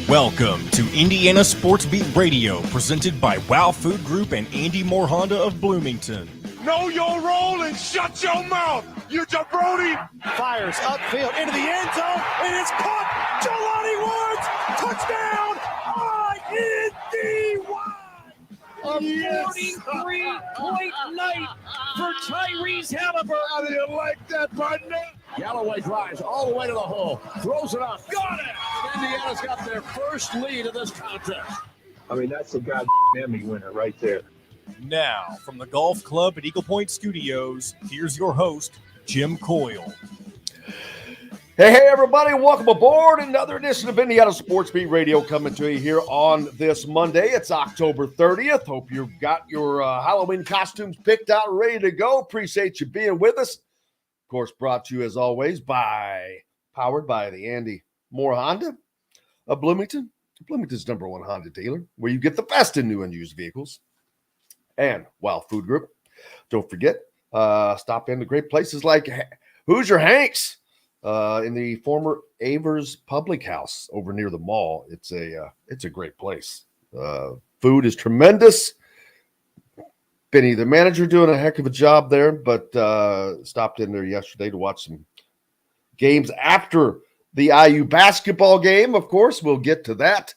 Welcome to Indiana Sports Beat Radio, presented by Wow Food Group and Andy Moore Honda of Bloomington. Know your role and shut your mouth, you jabroni! Fires upfield into the end zone, and it's caught. Jelani Woods, touchdown! IND1! A 43-point night for Tyrese Halliburton. How do you like that, partner? Galloway drives all the way to the hole, throws it up. Got it! Indiana's got their first lead of this contest. I mean, that's a goddamn Emmy winner right there. Now, from the Golf Club at Eagle Point Studios, here's your host, Jim Coyle. Hey, everybody. Welcome aboard. Another edition of Indiana Sports Beat Radio coming to you here on this Monday. It's October 30th. Hope you've got your Halloween costumes picked out, ready to go. Appreciate you being with us. Of course, brought to you, as always, powered by the Andy Moore Honda of Bloomington. Bloomington's #1 Honda dealer, where you get the best in new and used vehicles. And Wow Food Group. Don't forget, stop into great places like Hoosier Hanks in the former Avers Public House over near the mall. It's a great place. Food is tremendous. Benny, the manager, doing a heck of a job there, but stopped in there yesterday to watch some games after the IU basketball game. Of course, we'll get to that.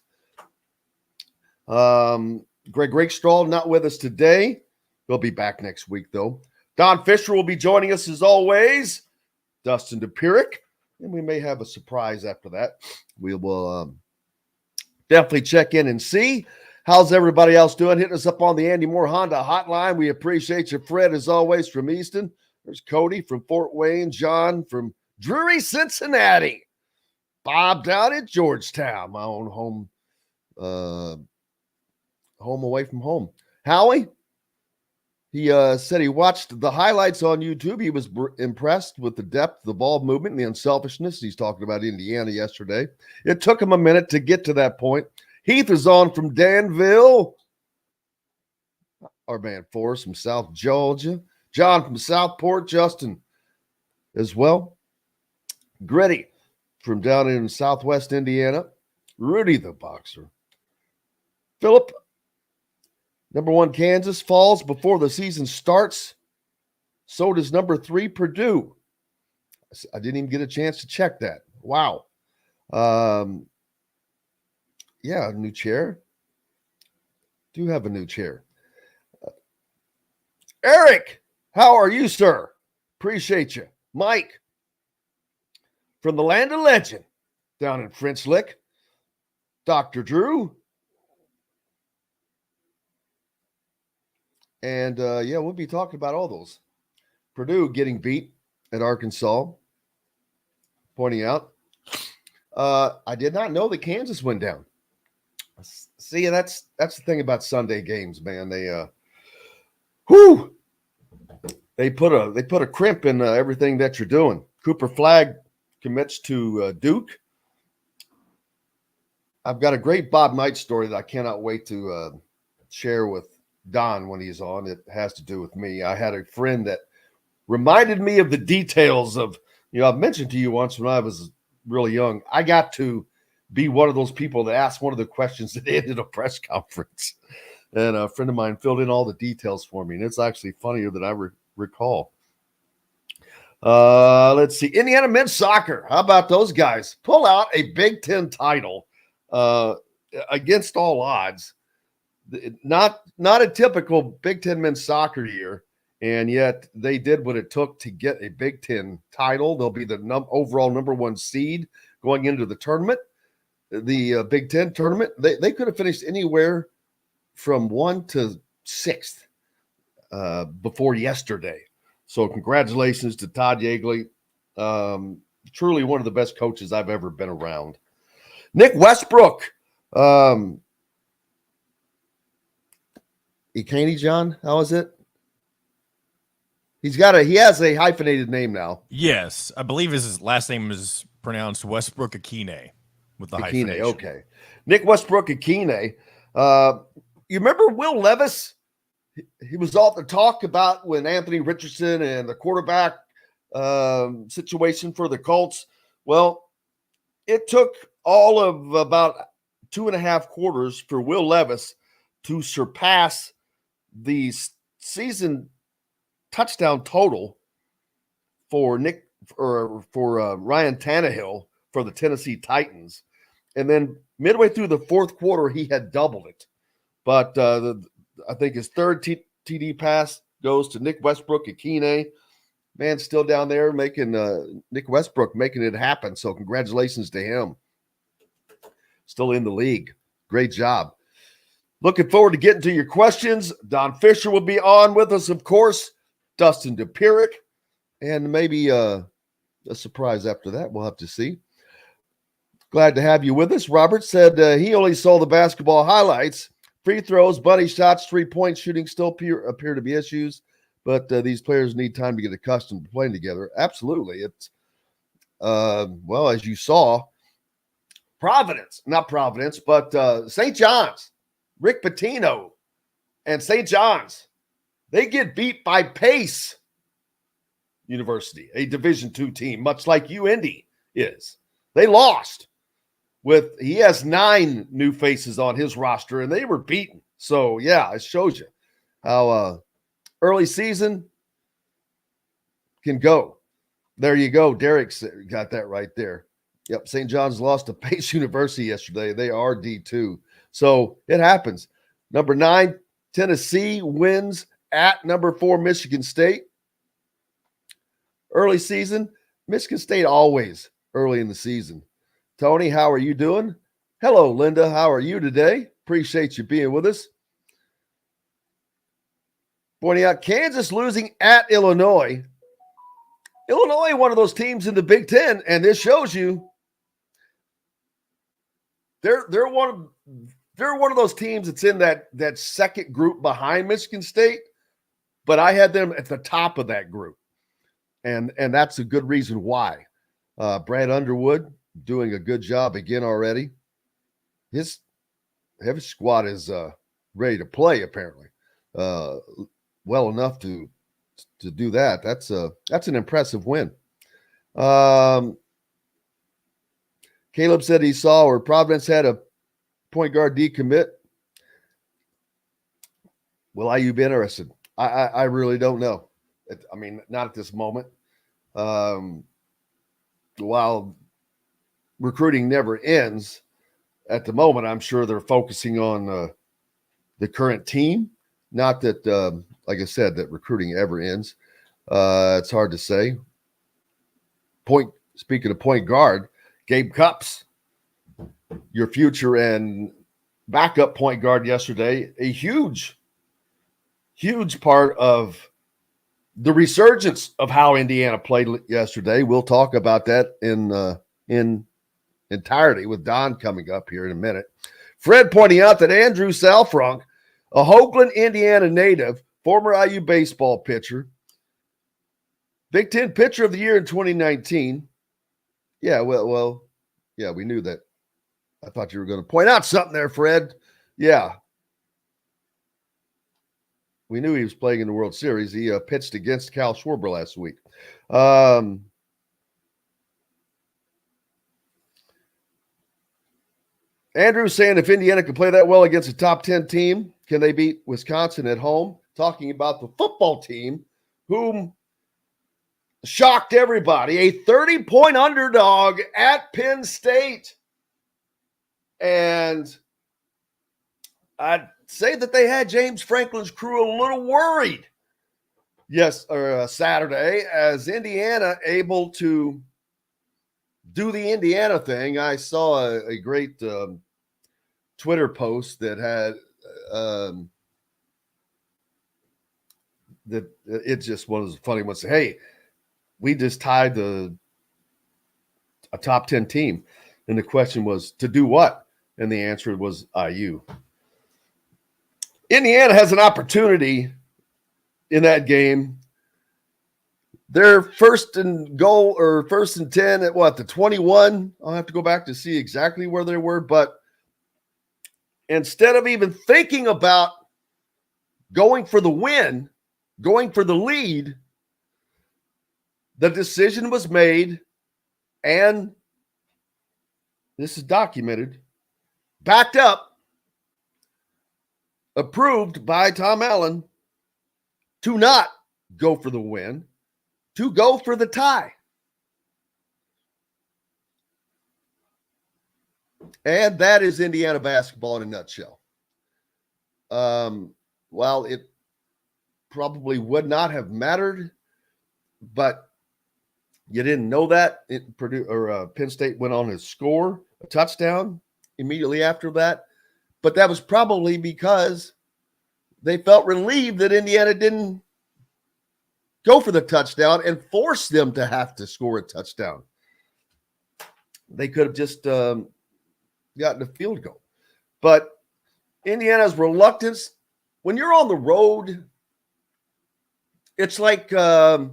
Greg Rakestraw not with us today. He'll be back next week, though. Don Fischer will be joining us as always. Dustin Dopir, and we may have a surprise after that. We will definitely check in and see. How's everybody else doing? Hitting us up on the Andy Moore Honda hotline. We appreciate you, Fred, as always, from Easton. There's Cody from Fort Wayne, John from Drury, Cincinnati, Bob down at Georgetown, my own home away from home. Howie, he said he watched the highlights on YouTube. He was impressed with the depth, the ball movement, and the unselfishness. He's talking about Indiana yesterday. It took him a minute to get to that point. Heath is on from Danville. Our man Forrest from South Georgia. John from Southport. Justin as well. Gritty from down in Southwest Indiana. Rudy the Boxer. Philip, #1 Kansas falls before the season starts. So does #3 Purdue. I didn't even get a chance to check that. Wow. Yeah, a new chair. Do have a new chair. Eric, how are you, sir? Appreciate you. Mike, from the land of legend, down in French Lick. Dr. Drew. And, we'll be talking about all those. Purdue getting beat at Arkansas. Pointing out. I did not know that Kansas went down. See, that's the thing about Sunday games, man. They put a crimp in everything that you're doing. Cooper Flagg commits to Duke. I've got a great Bob Knight story that I cannot wait to share with Don when he's on. It has to do with me. I had a friend that reminded me of the details of, I've mentioned to you once when I was really young, I got to be one of those people that asked one of the questions that ended a press conference. And a friend of mine filled in all the details for me. And it's actually funnier than I recall. Let's see. Indiana men's soccer. How about those guys? Pull out a Big Ten title against all odds. Not a typical Big Ten men's soccer year. And yet they did what it took to get a Big Ten title. They'll be the overall #1 seed going into the tournament. The Big Ten tournament, they could have finished anywhere from 1 to 6th before yesterday. So congratulations to Todd Yeagley. Truly one of the best coaches I've ever been around. Nick Westbrook. Ikaney, John, how is it? He has a hyphenated name now. Yes, I believe his last name is pronounced Westbrook Akine. With the hyphenation. Okay. Nick Westbrook Akine. You remember Will Levis? He was all the talk about when Anthony Richardson and the quarterback situation for the Colts. Well, it took all of about 2.5 quarters for Will Levis to surpass the season touchdown total for Ryan Tannehill for the Tennessee Titans. And then midway through the fourth quarter, he had doubled it. But I think his third TD pass goes to Nick Westbrook at Keeney. Man, still down there making Nick Westbrook making it happen. So congratulations to him. Still in the league. Great job. Looking forward to getting to your questions. Don Fischer will be on with us, of course. Dustin Dopir, and maybe a surprise after that. We'll have to see. Glad to have you with us. Robert said he only saw the basketball highlights. Free throws, bunny shots, 3-point shooting still appear to be issues, but these players need time to get accustomed to playing together. Absolutely. It's, well, as you saw, not Providence, but St. John's, Rick Pitino and St. John's, they get beat by Pace University, a Division II team, much like UIndy is. They lost. He has 9 new faces on his roster, and they were beaten. So, yeah, it shows you how early season can go. There you go. Derek got that right there. Yep, St. John's lost to Pace University yesterday. They are D2. So, it happens. Number 9, Tennessee wins at number 4, Michigan State. Early season, Michigan State always early in the season. Tony, how are you doing? Hello, Linda. How are you today? Appreciate you being with us. Pointing out Kansas losing at Illinois. Illinois, one of those teams in the Big Ten, and this shows you they're one of those teams that's in that second group behind Michigan State, but I had them at the top of that group, and that's a good reason why. Brad Underwood doing a good job again already. His heavy squad is ready to play, apparently. Well enough to do that. That's an impressive win. Caleb said he saw where Providence had a point guard decommit. Will IU be interested? I really don't know. I mean, not at this moment. While recruiting never ends, at the moment, I'm sure they're focusing on the current team. Not that, like I said, that recruiting ever ends. It's hard to say. Speaking of point guard, Gabe Cupps, your future and backup point guard yesterday, a huge part of the resurgence of how Indiana played yesterday. We'll talk about that in entirety with Don coming up here in a minute. Fred pointing out that Andrew Salfrank, a Hoagland, Indiana native, former IU baseball pitcher, Big Ten Pitcher of the Year in 2019. Yeah, well, yeah, we knew that. I thought you were going to point out something there, Fred. Yeah. We knew he was playing in the World Series. He pitched against Cal Schwarber last week. Andrew's saying if Indiana can play that well against a top 10 team, can they beat Wisconsin at home? Talking about the football team, whom shocked everybody. A 30-point underdog at Penn State. And I'd say that they had James Franklin's crew a little worried. Saturday, as Indiana able to do the Indiana thing. I saw a great Twitter post that had that it's just one of those funny ones. Hey, we just tied a top 10 team. And the question was, to do what? And the answer was IU. Indiana has an opportunity in that game. They're first and 10 at the 21. I'll have to go back to see exactly where they were. But instead of even thinking about going for the win, going for the lead, the decision was made, and this is documented. backed up, approved by Tom Allen to not go for the win, to go for the tie. And that is Indiana basketball in a nutshell. Well, it probably would not have mattered, but you didn't know that. Penn State went on to score a touchdown immediately after that. But that was probably because they felt relieved that Indiana didn't go for the touchdown and force them to have to score a touchdown. They could have just gotten a field goal. But Indiana's reluctance, when you're on the road, it's like the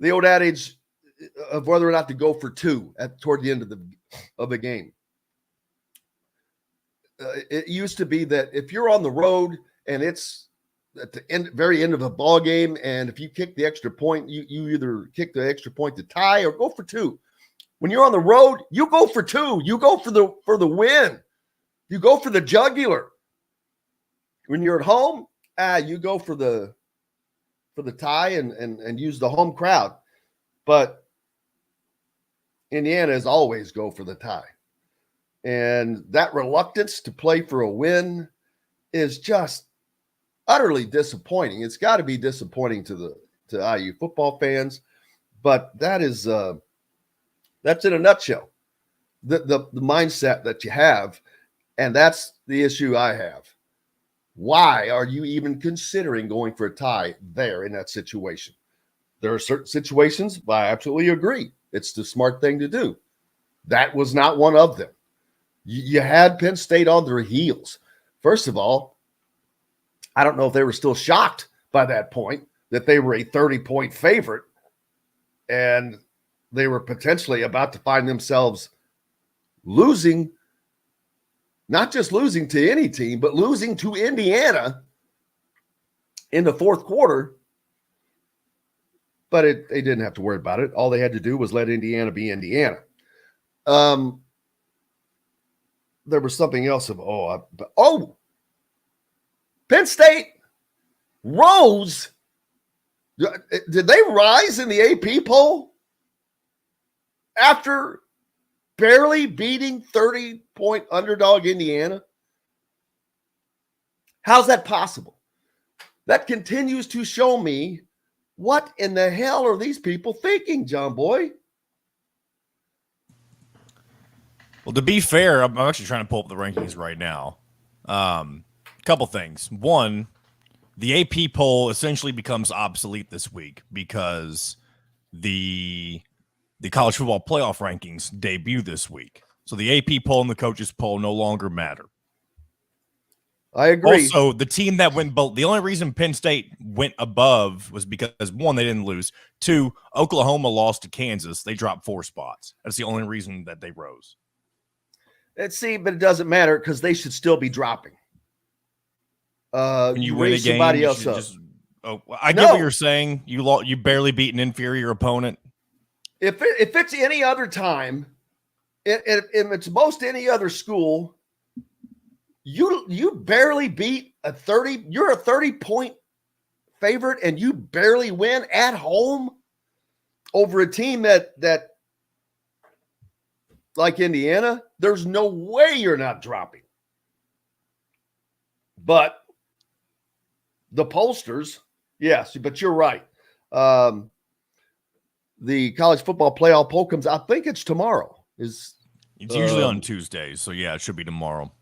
old adage of whether or not to go for two toward the end of the game. It used to be that if you're on the road and it's at the very end of a ball game, and if you kick the extra point, you either kick the extra point to tie or go for two. When you're on the road, you go for two. You go for the win. You go for the jugular. When you're at home, you go for the tie and use the home crowd. But Indiana is always go for the tie. And that reluctance to play for a win is just utterly disappointing. It's got to be disappointing to IU football fans, but that's in a nutshell the mindset that you have, and that's the issue I have. Why are you even considering going for a tie there in that situation? There are certain situations I absolutely agree. It's the smart thing to do. That was not one of them. You had Penn State on their heels. First of all, I don't know if they were still shocked by that point that they were a 30-point favorite and they were potentially about to find themselves losing, not just losing to any team, but losing to Indiana in the fourth quarter. But they didn't have to worry about it. All they had to do was let Indiana be Indiana. There was something else Penn State rose. Did they rise in the AP poll after barely beating 30-point underdog Indiana? How's that possible? That continues to show me what in the hell are these people thinking, John Boy? Well, to be fair, I'm actually trying to pull up the rankings right now. Couple things. One, the AP poll essentially becomes obsolete this week because the college football playoff rankings debut this week. So the AP poll and the coaches poll no longer matter. I agree. Also, the team that went the only reason Penn State went above was because, one, they didn't lose. Two, Oklahoma lost to Kansas. They dropped 4 spots. That's the only reason that they rose. Let's see, but it doesn't matter because they should still be dropping. When you win a game, somebody else up. I get what you're saying. You barely beat an inferior opponent. If it's any other time, if it's most any other school, you barely beat a 30. You're a 30-point favorite, and you barely win at home over a team that like Indiana. There's no way you're not dropping. But the pollsters, yes, but you're right. The college football playoff poll comes, I think it's tomorrow. It's usually on Tuesdays, so yeah, it should be tomorrow.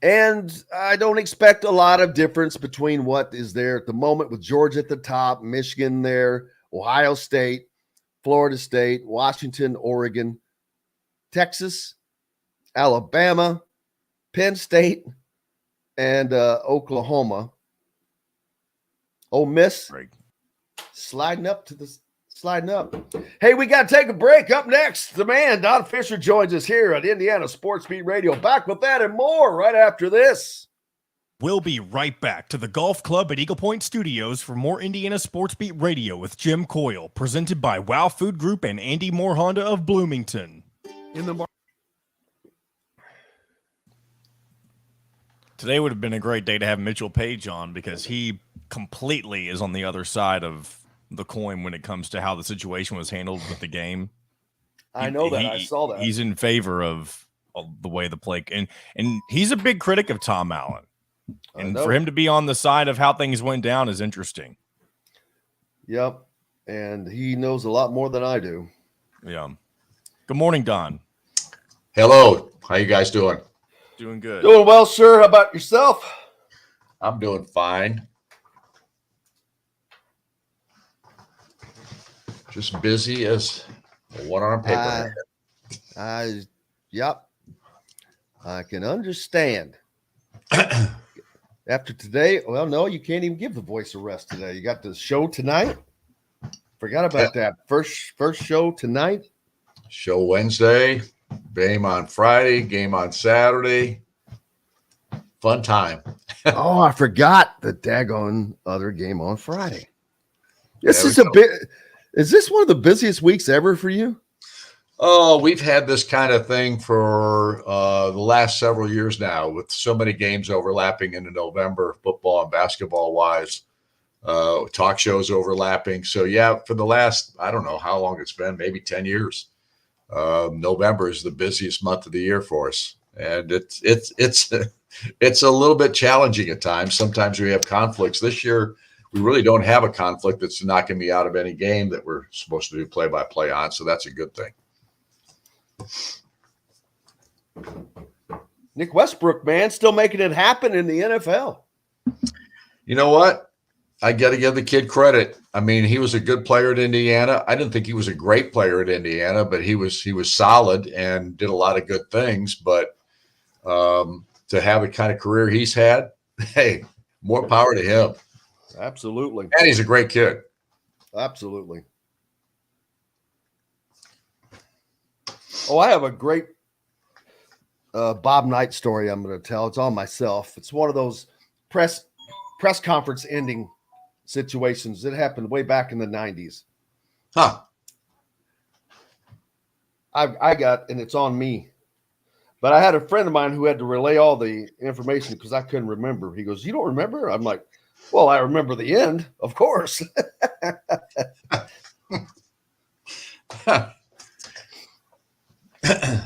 And I don't expect a lot of difference between what is there at the moment with Georgia at the top, Michigan there, Ohio State, Florida State, Washington, Oregon, Texas, Alabama, Penn State, and Oklahoma. Ole Miss sliding up. Hey, we got to take a break. Up next, the man, Don Fischer, joins us here at Indiana Sports Beat Radio. Back with that and more right after this. We'll be right back to the Golf Club at Eagle Point Studios for more Indiana Sports Beat Radio with Jim Coyle, presented by Wow Food Group and Andy Moore Honda of Bloomington. Today would have been a great day to have Mitchell Page on because he completely is on the other side of the coin when it comes to how the situation was handled with the game. I know that. I saw that. He's in favor of the way the play and he's a big critic of Tom Allen. And for him to be on the side of how things went down is interesting. Yep. And he knows a lot more than I do. Yeah. Good morning, Don. Hello. How you guys doing? Doing good. Doing well, sir. How about yourself? I'm doing fine. Just busy as a one-arm paper. Yep. I can understand. After today, well, no, you can't even give the voice a rest today. You got the show tonight. Forgot about that. First show tonight. Show Wednesday, game on Friday, game on Saturday. Fun time. Oh, I forgot the daggone other game on Friday. This is a bit. Is this one of the busiest weeks ever for you? Oh, we've had this kind of thing for the last several years now, with so many games overlapping into November, football and basketball wise. Talk shows overlapping. So yeah, for the last, I don't know how long it's been, maybe 10 years. November is the busiest month of the year for us. And it's a little bit challenging at times. Sometimes we have conflicts. This year, we really don't have a conflict that's knocking me out of any game that we're supposed to do play-by-play on. So that's a good thing. Nick Westbrook, man, still making it happen in the NFL. You know what? I got to give the kid credit. I mean, he was a good player at Indiana. I didn't think he was a great player at Indiana, but he was solid and did a lot of good things. But to have the kind of career he's had, hey, more power to him. Absolutely. And he's a great kid. Absolutely. Oh, I have a great Bob Knight story I'm going to tell. It's on myself. It's one of those press conference ending situations that happened way back in the 90s. Huh. I got, and it's on me. But I had a friend of mine who had to relay all the information because I couldn't remember. He goes, "You don't remember?" I'm like, "Well, I remember the end, of course."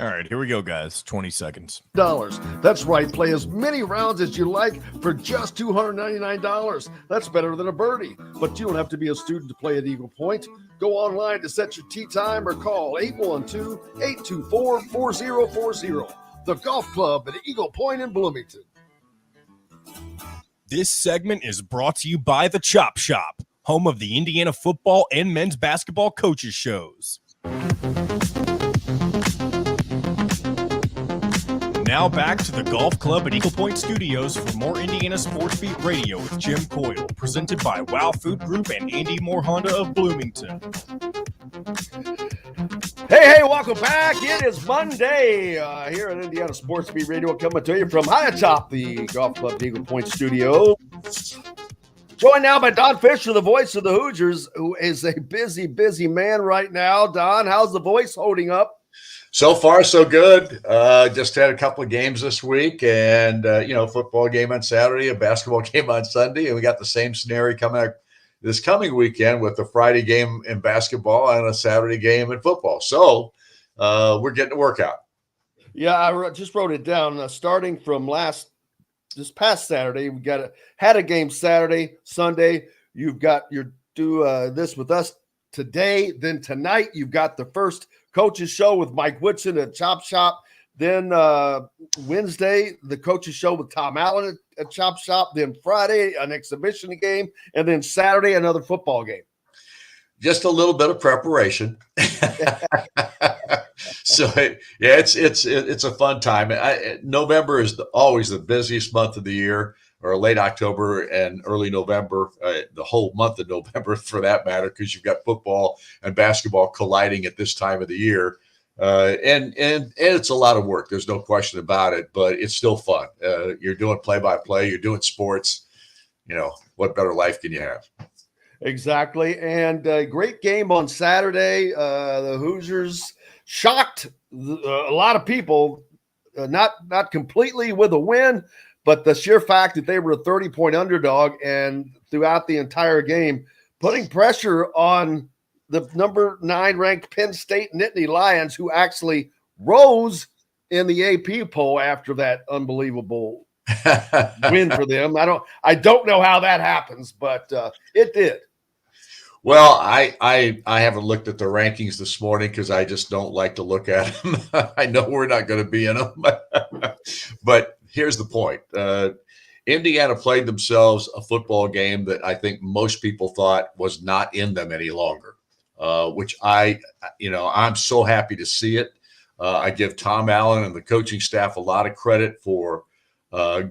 All right, here we go, guys. 20 seconds. That's right. Play as many rounds as you like for just $299. That's better than a birdie. But you don't have to be a student to play at Eagle Point. Go online to set your tee time or call 812-824-4040. The golf club at Eagle Point in Bloomington. This segment is brought to you by the Chop Shop, home of the Indiana football and men's basketball coaches shows. Now back to the golf club at Eagle Point Studios for more Indiana Sports Beat Radio with Jim Coyle, presented by Wow Food Group and Andy Moore Honda of Bloomington. Hey, welcome back. It is Monday here at Indiana Sports Beat Radio, coming to you from high atop the golf club at Eagle Point Studios. Joined now by Don Fischer, the voice of the Hoosiers, who is a busy man right now. Don, how's the voice holding up? So far, so good. Just had a couple of games this week, and football game on Saturday, a basketball game on Sunday, and we got the same scenario coming up this coming weekend with the Friday game in basketball and a Saturday game in football. So we're getting a workout. Yeah, I just wrote it down. Starting from this past Saturday, we had a game Saturday, Sunday. You've got your do this with us today. Then tonight, you've got the first coaches show with Mike Woodson at Chop Shop. Then Wednesday, the coaches show with Tom Allen at Chop Shop. Then Friday, an exhibition game. And then Saturday, another football game. Just a little bit of preparation. So it's a fun time. November is always the busiest month of the year, or late October and early November, the whole month of November for that matter, because you've got football and basketball colliding at this time of the year. And it's a lot of work. There's no question about it, but it's still fun. You're doing play-by-play. You're doing sports. What better life can you have? Exactly. And a great game on Saturday. The Hoosiers shocked a lot of people, not completely with a win, but the sheer fact that they were a 30-point underdog and throughout the entire game, putting pressure on the number 9 ranked Penn State Nittany Lions, who actually rose in the AP poll after that unbelievable win for them. I don't know how that happens, but it did. Well, I haven't looked at the rankings this morning because I just don't like to look at them. I know we're not going to be in them, but here's the point. Indiana played themselves a football game that I think most people thought was not in them any longer, which I'm so happy to see it. I give Tom Allen and the coaching staff a lot of credit for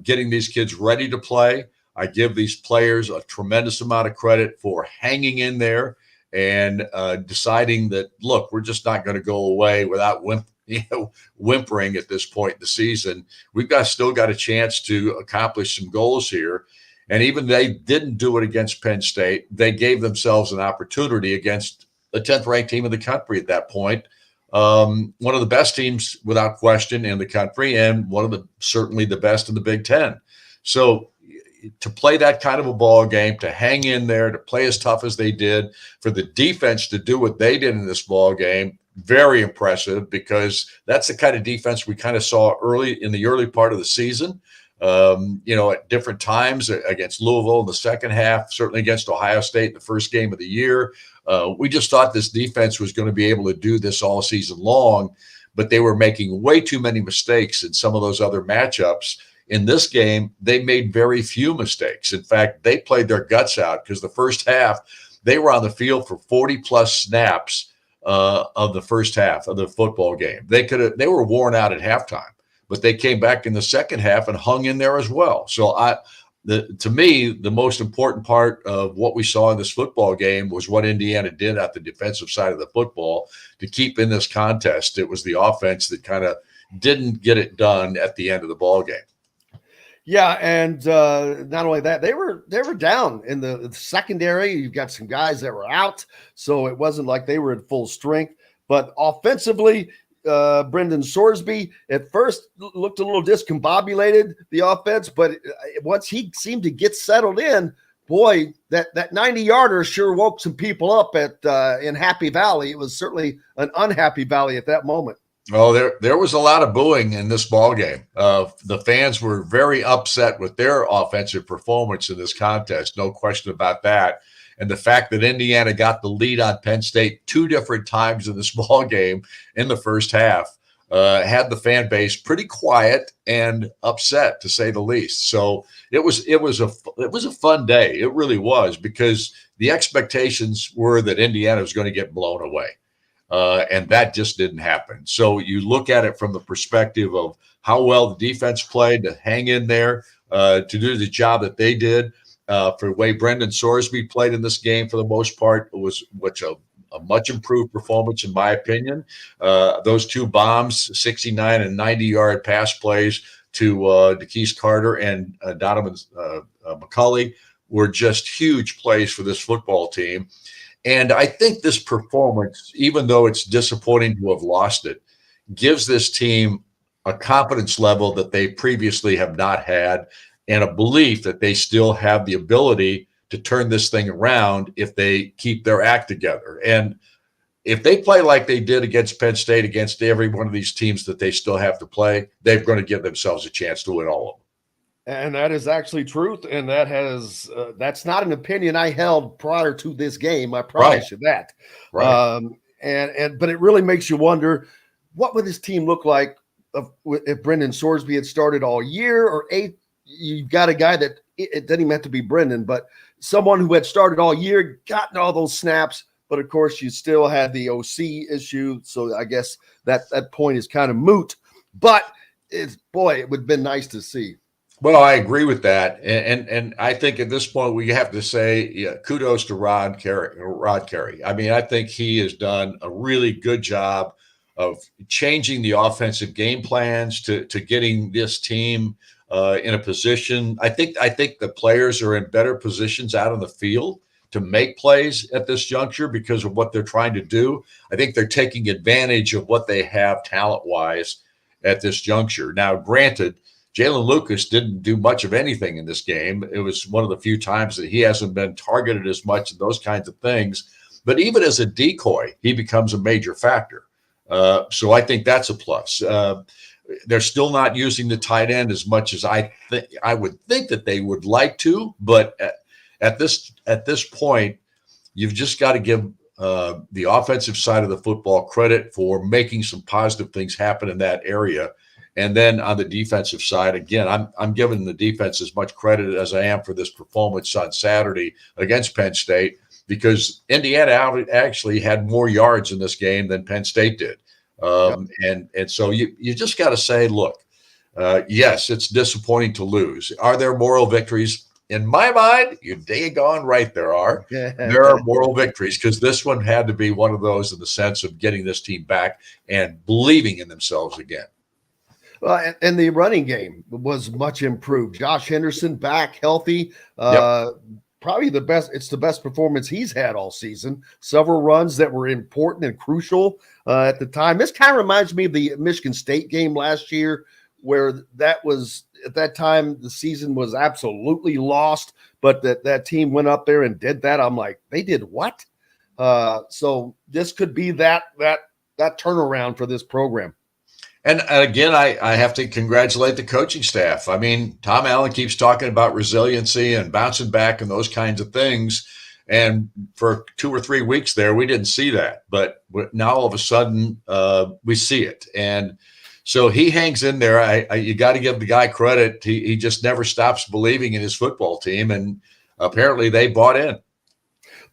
getting these kids ready to play. I give these players a tremendous amount of credit for hanging in there and deciding that, look, we're just not going to go away without whimpering at this point in the season. We've still got a chance to accomplish some goals here. And even they didn't do it against Penn State. They gave themselves an opportunity against the 10th ranked team in the country at that point. One of the best teams without question in the country, and certainly the best in the Big Ten. So to play that kind of a ball game, to hang in there, to play as tough as they did, for the defense to do what they did in this ball game, very impressive, because that's the kind of defense we kind of saw in the early part of the season. At different times against Louisville in the second half, certainly against Ohio State in the first game of the year. We just thought this defense was going to be able to do this all season long, but they were making way too many mistakes in some of those other matchups. In this game, they made very few mistakes. In fact, they played their guts out because the first half, they were on the field for 40-plus snaps of the first half of the football game. They were worn out at halftime, but they came back in the second half and hung in there as well. So to me, the most important part of what we saw in this football game was what Indiana did at the defensive side of the football to keep in this contest. It was the offense that kind of didn't get it done at the end of the ball game. Yeah, and not only that, they were down in the secondary. You've got some guys that were out, so it wasn't like they were at full strength. But offensively, Brendan Sorsby at first looked a little discombobulated, the offense, but once he seemed to get settled in, boy, that 90-yarder sure woke some people up in Happy Valley. It was certainly an unhappy valley at that moment. Oh, there was a lot of booing in this ball game. The fans were very upset with their offensive performance in this contest, no question about that. And the fact that Indiana got the lead on Penn State 2 different times in this ball game in the first half had the fan base pretty quiet and upset, to say the least. So it was a fun day. It really was, because the expectations were that Indiana was going to get blown away. And that just didn't happen. So you look at it from the perspective of how well the defense played to hang in there, to do the job that they did. For the way Brendan Sorsby played in this game, for the most part, it was a much improved performance, in my opinion. Those 2 bombs, 69 and 90-yard pass plays to DeKeith Carter and Donovan McCulley, were just huge plays for this football team. And I think this performance, even though it's disappointing to have lost it, gives this team a confidence level that they previously have not had, and a belief that they still have the ability to turn this thing around if they keep their act together. And if they play like they did against Penn State, against every one of these teams that they still have to play, they're going to give themselves a chance to win all of them. And that is actually truth. And that's not an opinion I held prior to this game. I promise you that. Right. But it really makes you wonder, what would this team look like if Brendan Sorsby had started all year? Or you've got a guy that it doesn't even have to be Brendan, but someone who had started all year, gotten all those snaps. But of course, you still had the OC issue. So I guess that point is kind of moot. But it would have been nice to see. Well, I agree with that, and I think at this point we have to say kudos to Rod Carey. I mean, I think he has done a really good job of changing the offensive game plans to getting this team in a position. I think the players are in better positions out on the field to make plays at this juncture because of what they're trying to do. I think they're taking advantage of what they have talent-wise at this juncture. Now, granted, Jalen Lucas didn't do much of anything in this game. It was one of the few times that he hasn't been targeted as much and those kinds of things. But even as a decoy, he becomes a major factor. So I think that's a plus. They're still not using the tight end as much as I would think that they would like to. But at this point, you've just got to give the offensive side of the football credit for making some positive things happen in that area. And then on the defensive side, again, I'm giving the defense as much credit as I am for this performance on Saturday against Penn State, because Indiana actually had more yards in this game than Penn State did. And so you just got to say, look, yes, it's disappointing to lose. Are there moral victories? In my mind, you're daggone right there are. There are moral victories, because this one had to be one of those in the sense of getting this team back and believing in themselves again. Well, and the running game was much improved. Josh Henderson back healthy. Probably the best. It's the best performance he's had all season. Several runs that were important and crucial at the time. This kind of reminds me of the Michigan State game last year, where that was at that time the season was absolutely lost, but that team went up there and did that. I'm like, they did what? So this could be that turnaround for this program. And again, I have to congratulate the coaching staff. I mean, Tom Allen keeps talking about resiliency and bouncing back and those kinds of things. And for 2 or 3 weeks there, we didn't see that. But now all of a sudden, we see it. And so he hangs in there. You got to give the guy credit. He just never stops believing in his football team. And apparently they bought in.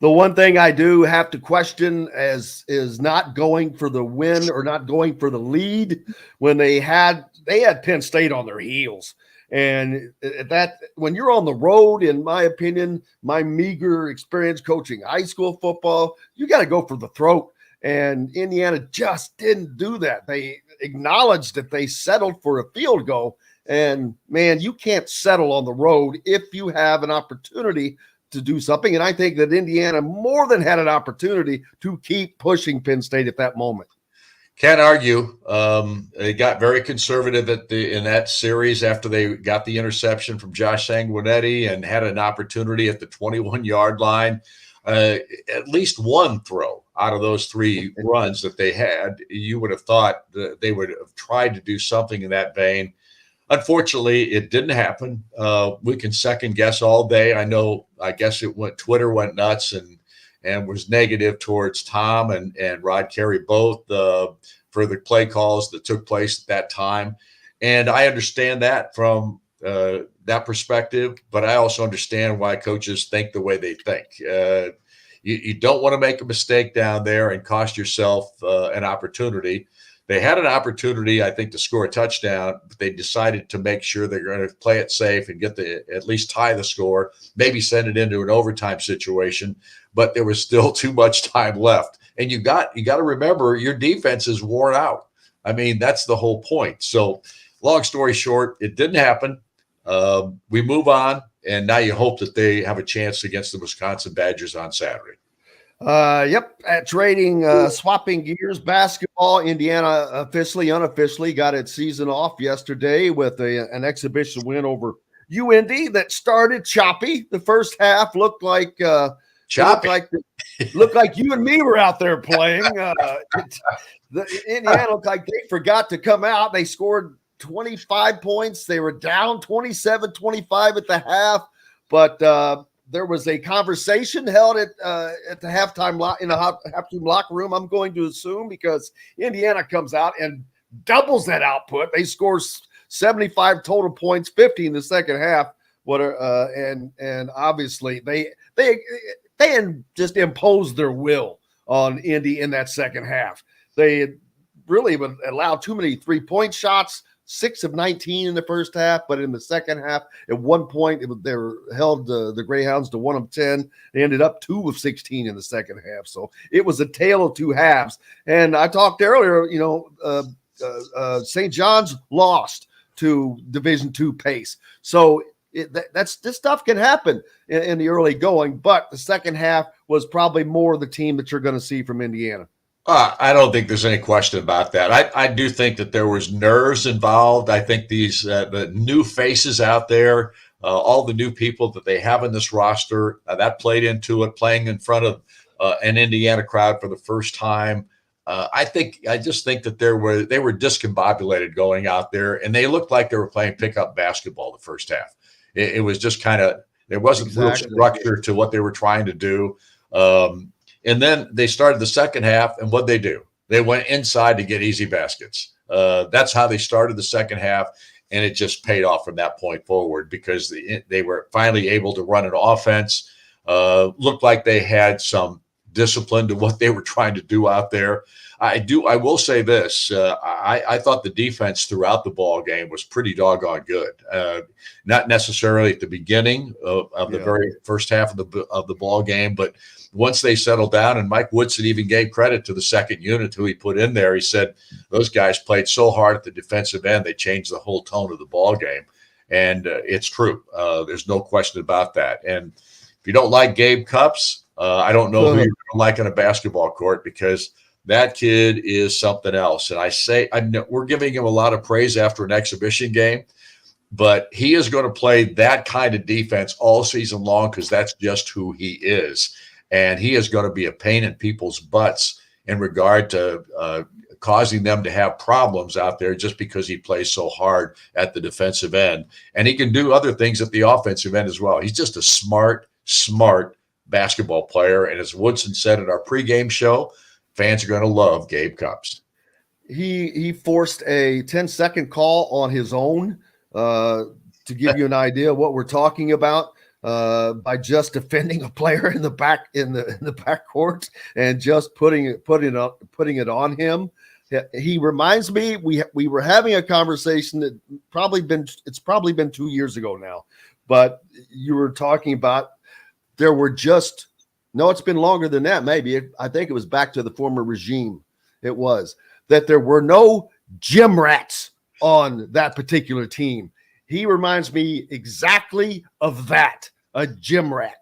The one thing I do have to question is not going for the win or not going for the lead when they had Penn State on their heels. And that when you're on the road, in my opinion, my meager experience coaching high school football, you got to go for the throat. And Indiana just didn't do that. They acknowledged that they settled for a field goal. And man, you can't settle on the road if you have an opportunity to do something. And I think that Indiana more than had an opportunity to keep pushing Penn State at that moment. Can't argue. They got very conservative in that series after they got the interception from Josh Sanguinetti and had an opportunity at the 21-yard line. At least one throw out of those 3 runs that they had, you would have thought that they would have tried to do something in that vein. Unfortunately, it didn't happen. We can second guess all day. I guess Twitter went nuts and was negative towards Tom and Rod Carey both for the play calls that took place at that time. And I understand that from that perspective, but I also understand why coaches think the way they think. You don't want to make a mistake down there and cost yourself an opportunity. They had an opportunity, I think, to score a touchdown, but they decided to make sure they're going to play it safe and at least tie the score, maybe send it into an overtime situation. But there was still too much time left. And you got to remember, your defense is worn out. I mean, that's the whole point. So long story short, it didn't happen. We move on, and now you hope that they have a chance against the Wisconsin Badgers on Saturday. Swapping gears, basketball. Indiana unofficially got its season off yesterday with an exhibition win over UND that started choppy. The first half looked like looked like you and me were out there playing. Indiana looked like they forgot to come out. They scored 25 points. They were down 27-25 at the half, but there was a conversation held at the halftime in a halftime locker room, I'm going to assume, because Indiana comes out and doubles that output. They score 75 total points, 50 in the second half. And obviously they just imposed their will on Indy in that second half. They really would allow too many 3-point shots. 6 of 19 in the first half, but in the second half, at one point, they were held the Greyhounds to 1 of 10. They ended up 2 of 16 in the second half. So it was a tale of 2 halves. And I talked earlier, St. John's lost to Division II pace. So this stuff can happen in the early going, but the second half was probably more the team that you're going to see from Indiana. I don't think there's any question about that. I do think that there was nerves involved. I think these the new faces out there, all the new people that they have in this roster, that played into it, playing in front of an Indiana crowd for the first time. I just think that they were discombobulated going out there, and they looked like they were playing pickup basketball the first half. It was just kind of, there wasn't real structure to what they were trying to do. And then they started the second half, and what'd they do? They went inside to get easy baskets. That's how they started the second half, and it just paid off from that point forward because they were finally able to run an offense. Looked like they had some discipline to what they were trying to do out there. I will say this. I thought the defense throughout the ball game was pretty doggone good. Not necessarily at the beginning of the very first half of the ball game, but once they settled down, and Mike Woodson even gave credit to the second unit who he put in there. He said those guys played so hard at the defensive end, they changed the whole tone of the ball game. And it's true. There's no question about that. And if you don't like Gabe Cupps, I don't know who you're going to like on a basketball court, because that kid is something else. And we're giving him a lot of praise after an exhibition game, but he is going to play that kind of defense all season long because that's just who he is. And he is going to be a pain in people's butts in regard to causing them to have problems out there just because he plays so hard at the defensive end. And he can do other things at the offensive end as well. He's just a smart basketball player. And as Woodson said in our pregame show, fans are going to love Gabe Cupps. He forced a 10-second call on his own to give you an idea of what we're talking about by just defending a player in the back court and just putting it on him. He reminds me, we were having a conversation that it's probably been 2 years ago now, but you were talking about it's been longer than that. Maybe I think it was back to the former regime. It was that there were no gym rats on that particular team. He reminds me exactly of that, a gym rat.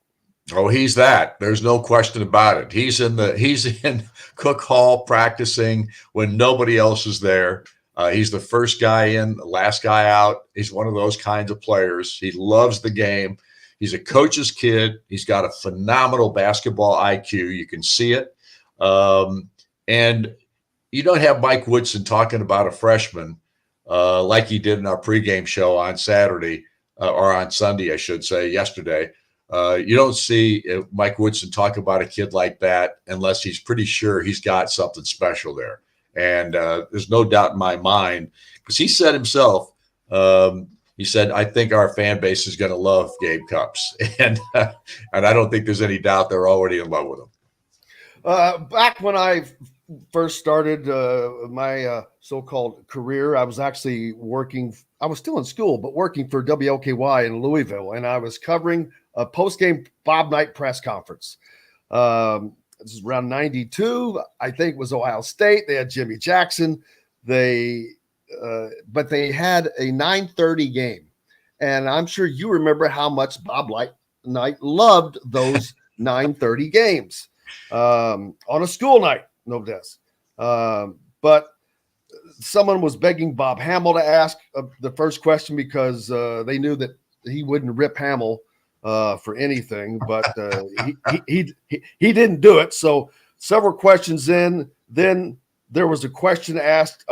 Oh, he's that. There's no question about it. He's in Cook Hall practicing when nobody else is there. He's the first guy in, the last guy out. He's one of those kinds of players. He loves the game. He's a coach's kid. He's got a phenomenal basketball IQ. You can see it. And you don't have Mike Woodson talking about a freshman like he did in our pregame show on Saturday or on Sunday, I should say, yesterday. You don't see Mike Woodson talk about a kid like that unless he's pretty sure he's got something special there. And there's no doubt in my mind, because he said himself, he said, I think our fan base is going to love Gabe Cupps. And I don't think there's any doubt they're already in love with him. Back when I first started my so-called career, I was actually working. I was still in school, but working for WLKY in Louisville, and I was covering a post-game Bob Knight press conference. This is around 92. I think it was Ohio State. They had Jimmy Jackson. But they had a 9:30 game. And I'm sure you remember how much Bob Knight loved those 9:30 games on a school night, no less. But someone was begging Bob Hamill to ask the first question because they knew that he wouldn't rip Hamill for anything, but he didn't do it. So several questions in, then there was a question asked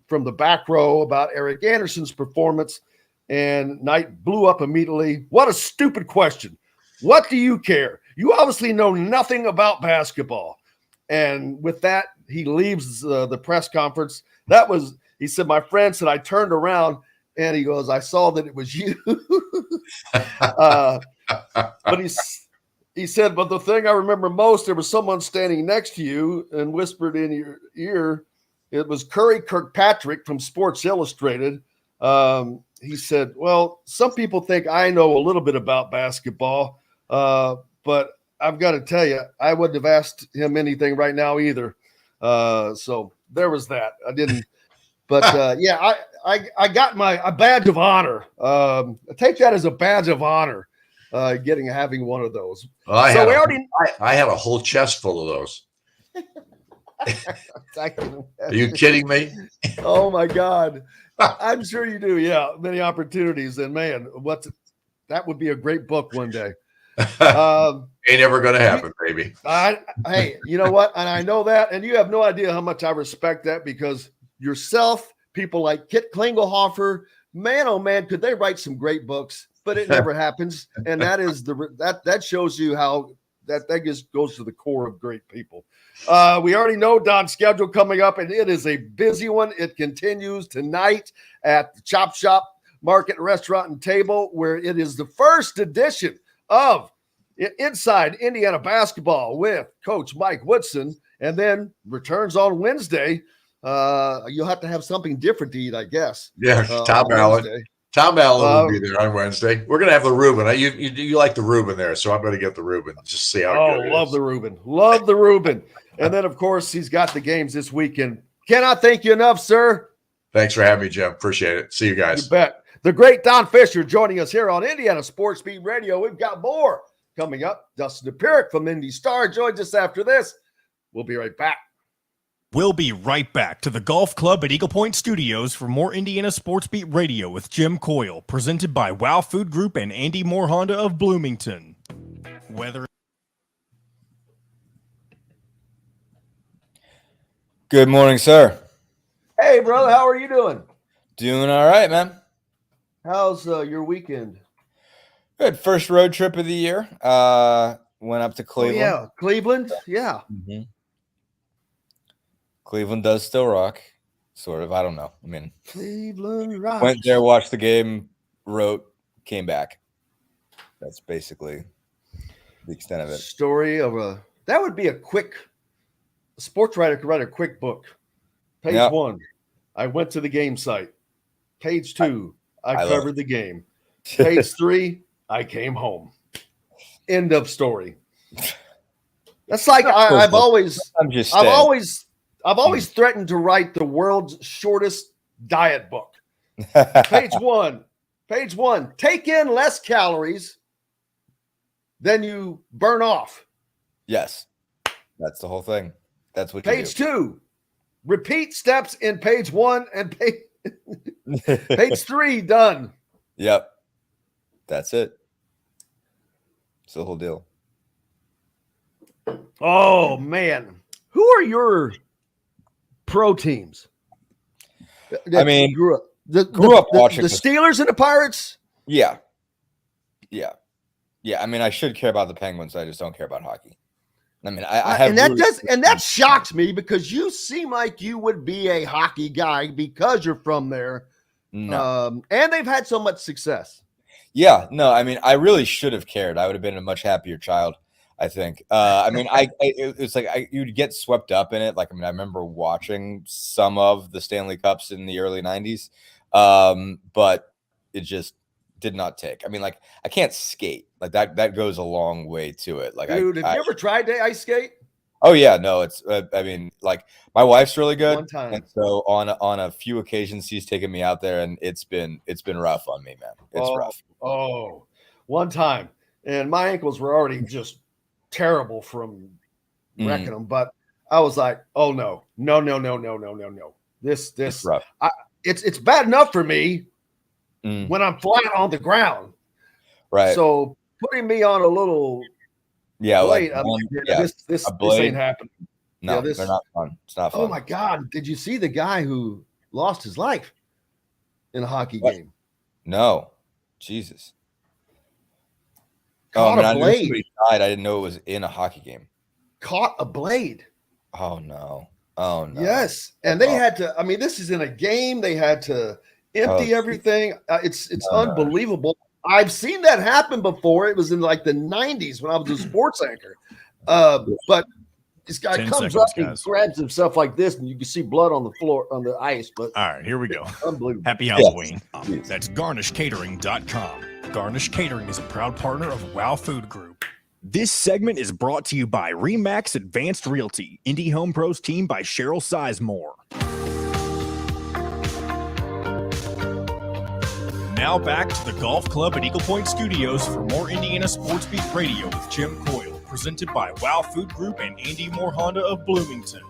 from the back row about Eric Anderson's performance, and Knight blew up immediately. What a stupid question. What do you care? You obviously know nothing about basketball. And with that, he leaves the press conference. He said, my friend said, I turned around and he goes, I saw that it was you. But he said, but the thing I remember most, there was someone standing next to you and whispered in your ear. It was Curry Kirkpatrick from Sports Illustrated. He said, well, some people think I know a little bit about basketball, but I've got to tell you, I wouldn't have asked him anything right now either. So there was that. I didn't. But, I got a badge of honor. I take that as a badge of honor, having one of those. I had a whole chest full of those. Are you kidding me? Oh my God. I'm sure you do. Yeah. Many opportunities. And man, that would be a great book one day. Ain't ever going to happen, baby. Hey, you know what? And I know that. And you have no idea how much I respect that, because yourself, people like Kit Klingelhofer, man, oh man, could they write some great books, but it never happens. And that is that shows you how that just goes to the core of great people. We already know Don's schedule coming up, and it is a busy one. It continues tonight at the Chop Shop Market Restaurant and Table, where it is the first edition of Inside Indiana Basketball with Coach Mike Woodson, and then returns on Wednesday. You'll have to have something different to eat, I guess. Yeah, Tom Allen. Tom Allen will be there on Wednesday. We're gonna have the Reuben. You like the Reuben there, so I'm gonna get the Reuben. Just see how good it love is. the Reuben. Love the Reuben. And then, of course, he's got the games this weekend. Cannot thank you enough, sir. Thanks for having me, Jim. Appreciate it. See you guys. You bet. The great Don Fischer joining us here on Indiana Sports Beat Radio. We've got more coming up. Dustin Dopir from Indy Star joins us after this. We'll be right back. We'll be right back to the Golf Club at Eagle Point Studios for more Indiana Sports Beat Radio with Jim Coyle, presented by Wow Food Group and Andy Moore Honda of Bloomington. Good morning, sir. Hey, brother, how are you doing? Doing all right, man. How's your weekend? Good. First road trip of the year. Went up to Cleveland. Oh, yeah, Cleveland. Yeah. Mm-hmm. Cleveland does still rock, sort of. I don't know. I mean, Cleveland rocks. Went there, watched the game, wrote, came back. That's basically the extent of it. Story of that would be a sports writer could write a quick book. Page 1, I went to the game site. Page 2, I covered the game. Page 3, I came home. End of story. That's like I've always threatened to write the world's shortest diet book. Page one, take in less calories than you burn off. Yes. That's the whole thing. That's what Page 2, repeat steps in page 1 and page 3, done. Yep. That's it. It's the whole deal. Oh, man. Who are your pro teams? I mean, grew up watching the Steelers and the Pirates. Yeah. I mean, I should care about the Penguins. I just don't care about hockey. I mean, I have, and that shocks me because you seem like you would be a hockey guy because you're from there. No. And they've had so much success. Yeah, no, I mean, I really should have cared. I would have been a much happier child, I think. I mean, it's like you'd get swept up in it. Like, I mean, I remember watching some of the Stanley Cups in the early 90s, but it just did not take. I mean, like, I can't skate. Like, that goes a long way to it. Like, dude, have you ever tried to ice skate? Oh yeah, no, it's. I mean, like, my wife's really good, One time. and so on a few occasions she's taken me out there, and it's been rough on me, man. It's rough. Oh, one time, and my ankles were already just terrible from wrecking them. But I was like, oh no. This It's rough. It's bad enough for me when I'm flat on the ground. Right. So putting me on a little blade, this ain't happening. No, they're not fun. It's not fun. Oh my God! Did you see the guy who lost his life in a hockey game? No, Jesus. Caught a I knew blade. somebody died. I didn't know it was in a hockey game. Caught a blade. Oh no. Yes, and they had to. I mean, this is in a game. They had to empty everything. It's unbelievable. I've seen that happen before. It was in like the 90s when I was a sports anchor. But this guy comes up and grabs himself like this, and you can see blood on the floor, on the ice. But all right, here we go. Unbelievable. Happy Halloween. That's garnishcatering.com. Garnish Catering is a proud partner of Wow Food Group. This segment is brought to you by Remax Advanced Realty, Indie Home Pros team by Cheryl Sizemore. Now back to the Golf Club at Eagle Point Studios for more Indiana Sports Beat Radio with Jim Coyle, presented by Wow Food Group and Andy Moore Honda of Bloomington.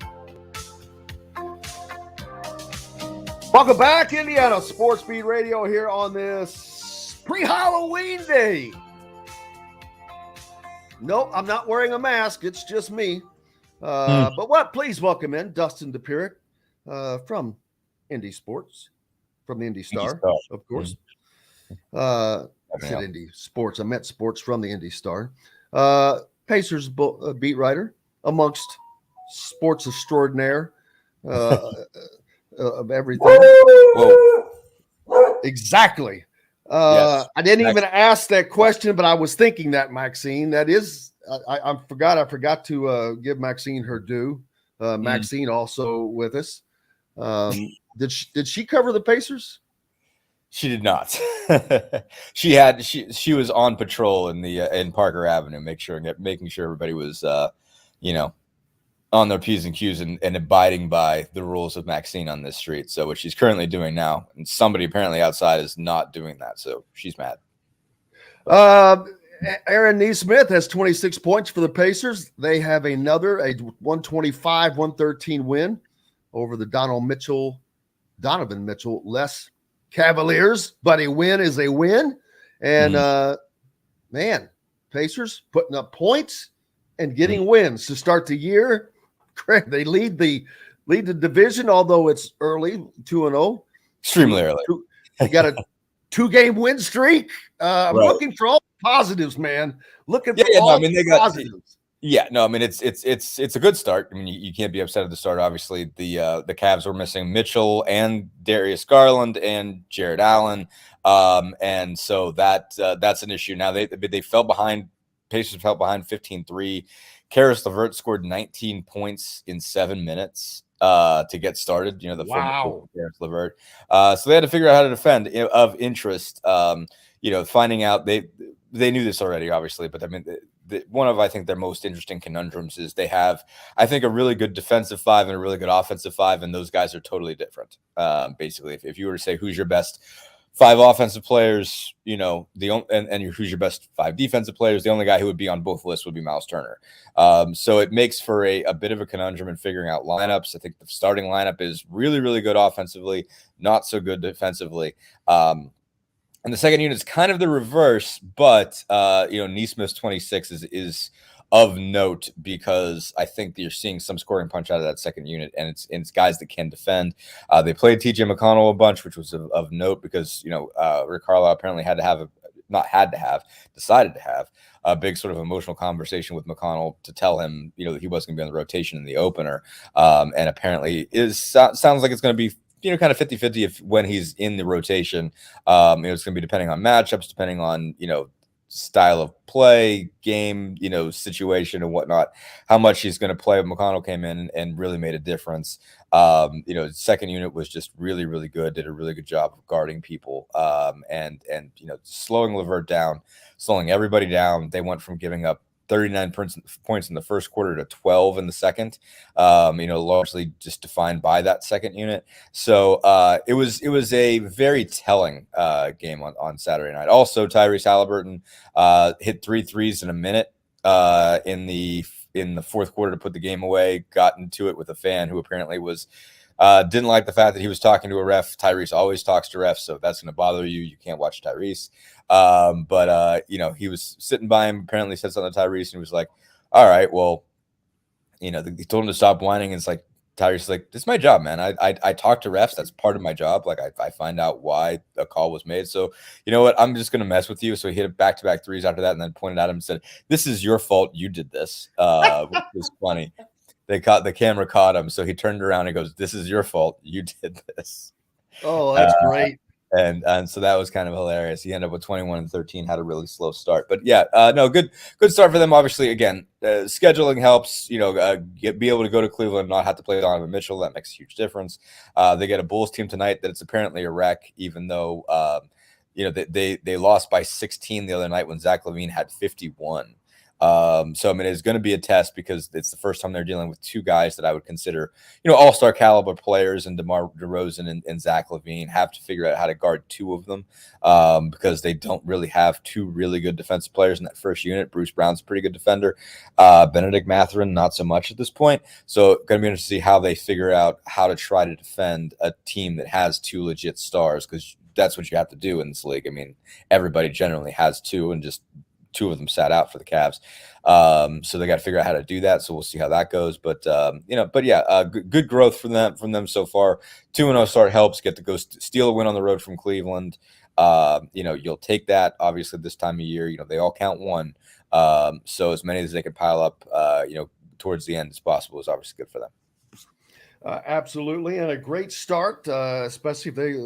Welcome back, Indiana Sports Beat Radio here on this pre-Halloween day. Nope, I'm not wearing a mask. It's just me. But please welcome in Dustin Dopir from Indy Sports, from the Indy Star, of course. I said Indy Sports. I meant sports from the Indy Star. Pacers beat writer amongst sports extraordinaire of everything. Whoa. Exactly. Yes. I didn't even ask that question, but I was thinking that, Maxine. That is, I forgot to give Maxine her due. Maxine also with us. Did she cover the Pacers? She did not. She was on patrol in Parker Avenue, making sure everybody was on their P's and Q's and abiding by the rules of Maxine on this street. So what she's currently doing now, and somebody apparently outside is not doing that. So she's mad. Aaron Nesmith has 26 points for the Pacers. They have a 125-113 win over the Donovan Mitchell less Cavaliers, but a win is a win. And Pacers putting up points and getting wins to start the year. They lead the division, although it's early, 2-0. Extremely early. They got a 2-game win streak. I'm looking for all the positives, man. Looking for all the positives. Yeah, no, I mean it's a good start. I mean you can't be upset at the start. Obviously, the Cavs were missing Mitchell and Darius Garland and Jared Allen, and so that's an issue. Now they fell behind. Pacers fell behind 15-3. Karis LeVert scored 19 points in 7 minutes to get started. Karis LeVert. So they had to figure out how to defend. Of interest, finding out they knew this already, obviously, but I mean. One of, I think, their most interesting conundrums is they have, I think, a really good defensive five and a really good offensive five, and those guys are totally different. Basically, if you were to say who's your best 5 offensive players, and who's your best 5 defensive players, the only guy who would be on both lists would be Miles Turner. So it makes for a bit of a conundrum in figuring out lineups. I think the starting lineup is really, really good offensively, not so good defensively. And the second unit is kind of the reverse, but Nesmith's 26 is of note because I think that you're seeing some scoring punch out of that second unit, and it's guys that can defend. They played TJ McConnell a bunch, which was of note because Rick Carlisle apparently decided to have a big sort of emotional conversation with McConnell to tell him that he wasn't going to be on the rotation in the opener, and apparently sounds like it's going to be. Kind of 50-50 if when he's in the rotation. It's going to be depending on matchups, depending on, style of play, game, situation and whatnot, how much he's going to play. McConnell came in and really made a difference. Second unit was just really, really good, did a really good job of guarding people and slowing LeVert down, slowing everybody down. They went from giving up 39 points in the first quarter to 12 in the second, largely just defined by that second unit. So it was a very telling game on Saturday night. Also, Tyrese Halliburton hit 3 threes in a minute in the fourth quarter to put the game away, got into it with a fan who apparently was didn't like the fact that he was talking to a ref. Tyrese always talks to refs, so if that's going to bother you, you can't watch Tyrese. But he was sitting by him, apparently said something to Tyrese, and he was like, all right, well, he told him to stop whining. And it's like, Tyrese is like, this is my job, man. I talk to refs. That's part of my job. Like I find out why a call was made. So you know what? I'm just going to mess with you. So he hit a back-to-back threes after that and then pointed at him and said, this is your fault. You did this, which was funny. The camera caught him. So he turned around and goes, this is your fault. You did this. Oh, that's great. And so that was kind of hilarious. He ended up with 21 and 13, had a really slow start. But yeah, good start for them. Obviously, again, scheduling helps, be able to go to Cleveland and not have to play Donovan Mitchell. That makes a huge difference. They get a Bulls team tonight that it's apparently a wreck, even though, they lost by 16 the other night when Zach LaVine had 51. So, I mean, it's going to be a test because it's the first time they're dealing with two guys that I would consider, all-star caliber players, and DeMar DeRozan and Zach LaVine have to figure out how to guard two of them because they don't really have two really good defensive players in that first unit. Bruce Brown's a pretty good defender. Benedict Mathurin, not so much at this point. So going to be interesting to see how they figure out how to try to defend a team that has two legit stars, because that's what you have to do in this league. I mean, everybody generally has two, and just two of them sat out for the Cavs. So they got to figure out how to do that. So we'll see how that goes. But, good growth from them so far. 2-0 start helps. Get to go steal a win on the road from Cleveland. You'll take that. Obviously, this time of year, they all count one. So as many as they can pile up, towards the end as possible is obviously good for them. Absolutely. And a great start, especially if they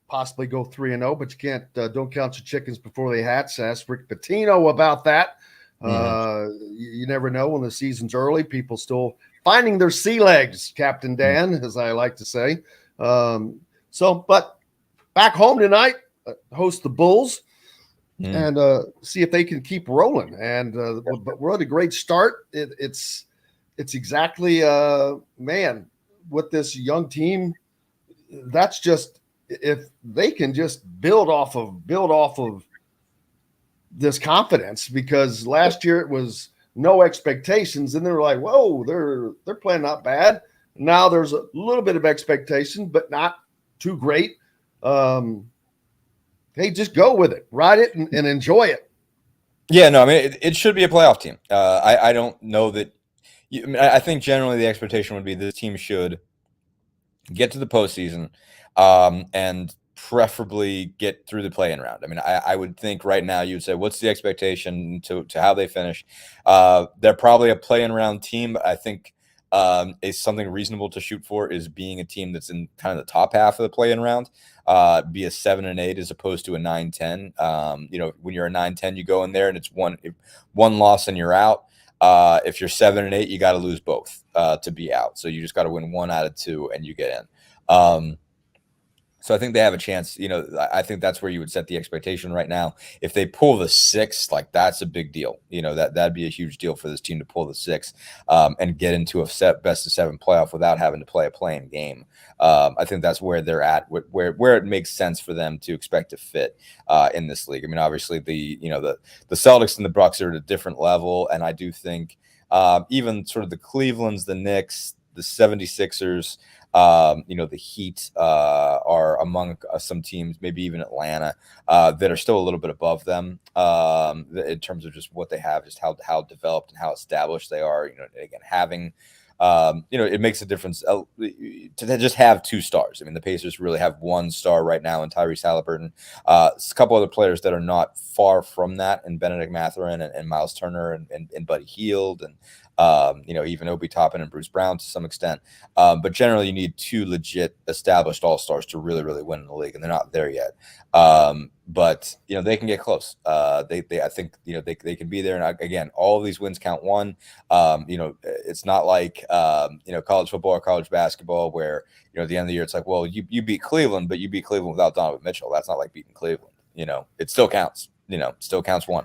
possibly go 3-0, but you can't don't count your chickens before they hatch. Ask Rick Pitino about that. You never know when the season's early. People still finding their sea legs, Captain Dan, as I like to say. But back home tonight, host the Bulls and see if they can keep rolling. And but we're at a great start. It's exactly with this young team. That's just, if they can just build off of this confidence, because last year it was no expectations, and they were like, whoa, they're playing not bad. Now there's a little bit of expectation, but not too great. Hey, just go with it, ride it, and enjoy it. Yeah, no, I mean, it should be a playoff team. I don't know that. I think generally the expectation would be this team should get to the postseason, and preferably get through the play-in round. I mean, I would think right now you would say, what's the expectation to how they finish? They're probably a play-in round team. I think is something reasonable to shoot for is being a team that's in kind of the top half of the play-in round, be a 7-8 as opposed to a 9-10. When you're a 9-10, you go in there and it's one loss and you're out. If you're 7-8, you got to lose both to be out. So you just got to win 1 out of 2 and you get in. So I think they have a chance. I think that's where you would set the expectation right now. If they pull the 6, that's a big deal. That'd be a huge deal for this team to pull the 6 and get into a best of 7 playoff without having to play a play-in game. I think that's where they're at, where it makes sense for them to expect to fit in this league. I mean, obviously the Celtics and the Bucks are at a different level, and I do think even sort of the Clevelands, the Knicks, the 76ers, the Heat are among some teams, maybe even Atlanta, that are still a little bit above them in terms of just what they have, just how developed and how established they are. Again, having it makes a difference to just have 2 stars. I mean, the Pacers really have 1 star right now in Tyrese Halliburton. A couple other players that are not far from that, and Benedict Mathurin and Miles Turner and Buddy Hield and even Obi Toppin and Bruce Brown to some extent. But generally, you need 2 legit established all-stars to really, really win in the league, and they're not there yet. But they can get close. I think they can be there. And again, all of these wins count 1. It's not like college football or college basketball where at the end of the year it's like, well, you beat Cleveland, but you beat Cleveland without Donovan Mitchell. That's not like beating Cleveland. It still counts. Still counts 1.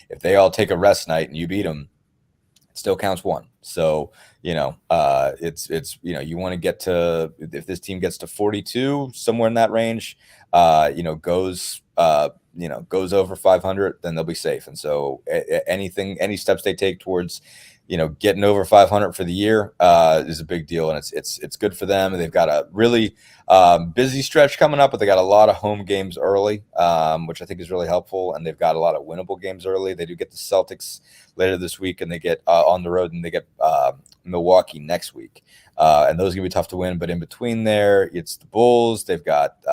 If they all take a rest night and you beat them, still counts 1. So, it's you want to get to, if this team gets to 42, somewhere in that range, goes over 500, then they'll be safe. And so any steps they take towards, getting over 500 for the year is a big deal. And it's good for them. And they've got a really busy stretch coming up, but they got a lot of home games early, which I think is really helpful. And they've got a lot of winnable games early. They do get the Celtics later this week, and they get on the road, and they get Milwaukee next week. And those are going to be tough to win. But in between there, it's the Bulls. They've got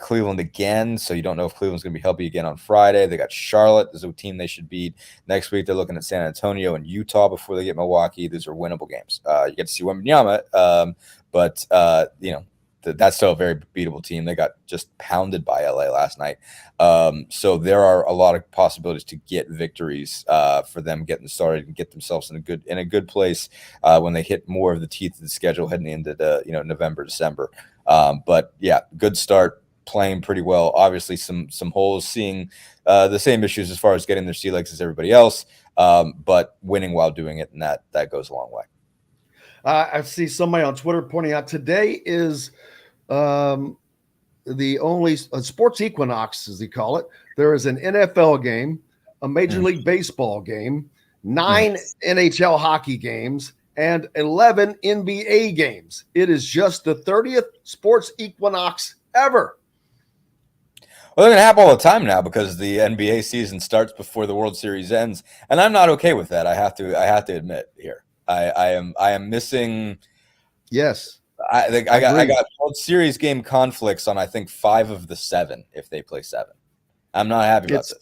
Cleveland again, so you don't know if Cleveland's going to be healthy again on Friday. They got Charlotte. This is a team they should beat. Next week, they're looking at San Antonio and Utah before they get Milwaukee. These are winnable games. You get to see Wembanyama, but that's still a very beatable team. They got just pounded by LA last night. So there are a lot of possibilities to get victories for them getting started and get themselves in a good place when they hit more of the teeth of the schedule heading into the November, December. But yeah, good start. playing pretty well. Obviously, some holes, seeing the same issues as far as getting their sea legs as everybody else, but winning while doing it, and that goes a long way. I see somebody on Twitter pointing out today is the only sports equinox, as they call it. There is an NFL game, a Major League Baseball game, 9 NHL hockey games, and 11 NBA games. It is just the 30th sports equinox ever. Well, they're going to happen all the time now because the NBA season starts before the World Series ends, and I'm not okay with that. I have to admit here, I am missing. Yes, I got World Series game conflicts on I think 5 of the 7 if they play 7. I'm not happy about this.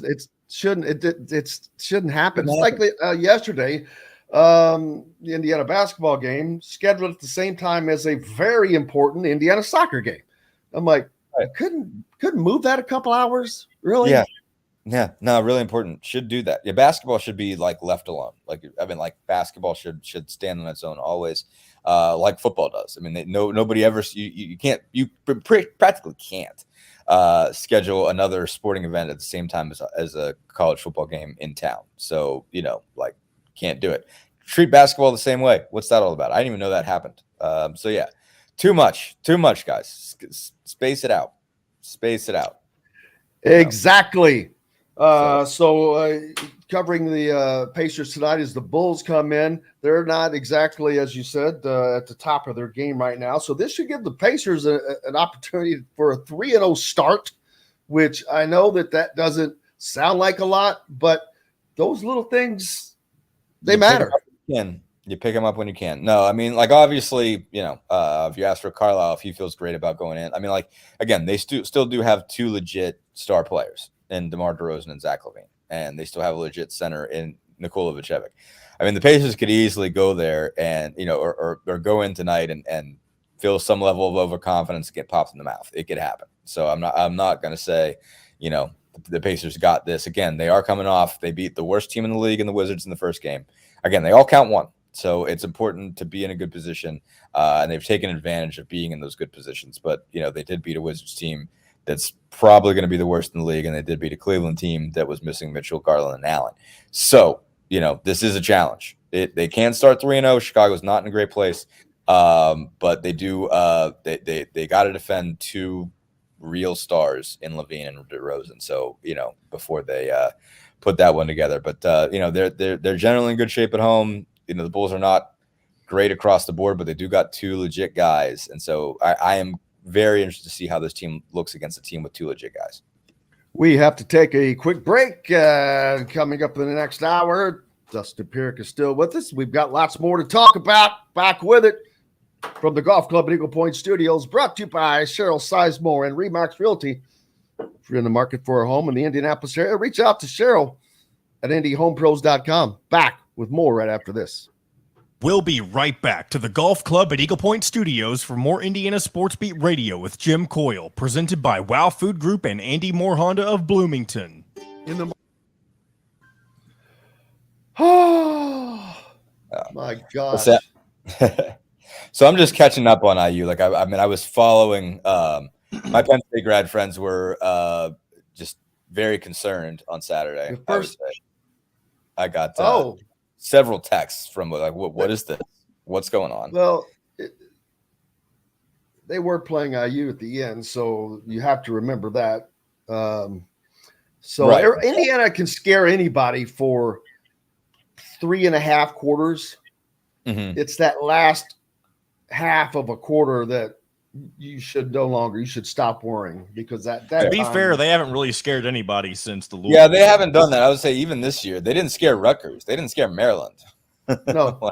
It shouldn't happen. It's like yesterday. The Indiana basketball game scheduled at the same time as a very important Indiana soccer game. I'm like, couldn't move that a couple hours, really? Yeah, no, really important. Should do that. Yeah, basketball should be like left alone. Like basketball should stand on its own always, like football does. I mean, nobody ever you practically can't schedule another sporting event at the same time as a college football game in town. So can't do it. Treat basketball the same way. What's that all about? I didn't even know that happened. So yeah, too much, guys. Space it out. Exactly. So covering the Pacers tonight as the Bulls come in. They're not exactly, as you said, at the top of their game right now. So this should give the Pacers an opportunity for a 3-0 start, which I know that doesn't sound like a lot, but those little things, they matter. You pick them up when you can. No, I mean, obviously, if you ask for Carlisle, if he feels great about going in, I mean, again, they still do have 2 legit star players in DeMar DeRozan and Zach LaVine, and they still have a legit center in Nikola Vucevic. I mean, the Pacers could easily go there and, or go in tonight and feel some level of overconfidence and get popped in the mouth. It could happen. So I'm not going to say, the Pacers got this. Again, they are coming off. They beat the worst team in the league and the Wizards in the first game. Again, they all count 1. So it's important to be in a good position, and they've taken advantage of being in those good positions. But, they did beat a Wizards team that's probably going to be the worst in the league, and they did beat a Cleveland team that was missing Mitchell, Garland, and Allen. So, this is a challenge. They can start 3-0. Chicago's not in a great place, but they do they got to defend 2 real stars in LaVine and DeRozan. So, before they put that one together. But, they're generally in good shape at home. The Bulls are not great across the board, but they do got 2 legit guys. And so I am very interested to see how this team looks against a team with 2 legit guys. We have to take a quick break. Coming up in the next hour, Dustin Dopirak is still with us. We've got lots more to talk about. Back with it from the Golf Club at Eagle Point Studios, brought to you by Cheryl Sizemore and Remax Realty. If you're in the market for a home in the Indianapolis area, reach out to Cheryl at IndyHomePros.com. Back with more right after this. We'll be right back to the Golf Club at Eagle Point Studios for more Indiana Sports Beat Radio with Jim Coyle, presented by Wow Food Group and Andy Moore Honda of Bloomington. Oh, my gosh. So I'm just catching up on IU. I was following my Penn State grad friends were just very concerned on Saturday. I got several texts from what is this? What's going on? Well, they were playing IU at the end, so you have to remember that. Indiana can scare anybody for 3.5 quarters. Mm-hmm. It's that last half of a quarter that you should stop worrying, because that to be fair, they haven't really scared anybody since the Louisville. Yeah, they haven't done that. I would say even this year, they didn't scare Rutgers. They didn't scare Maryland. No,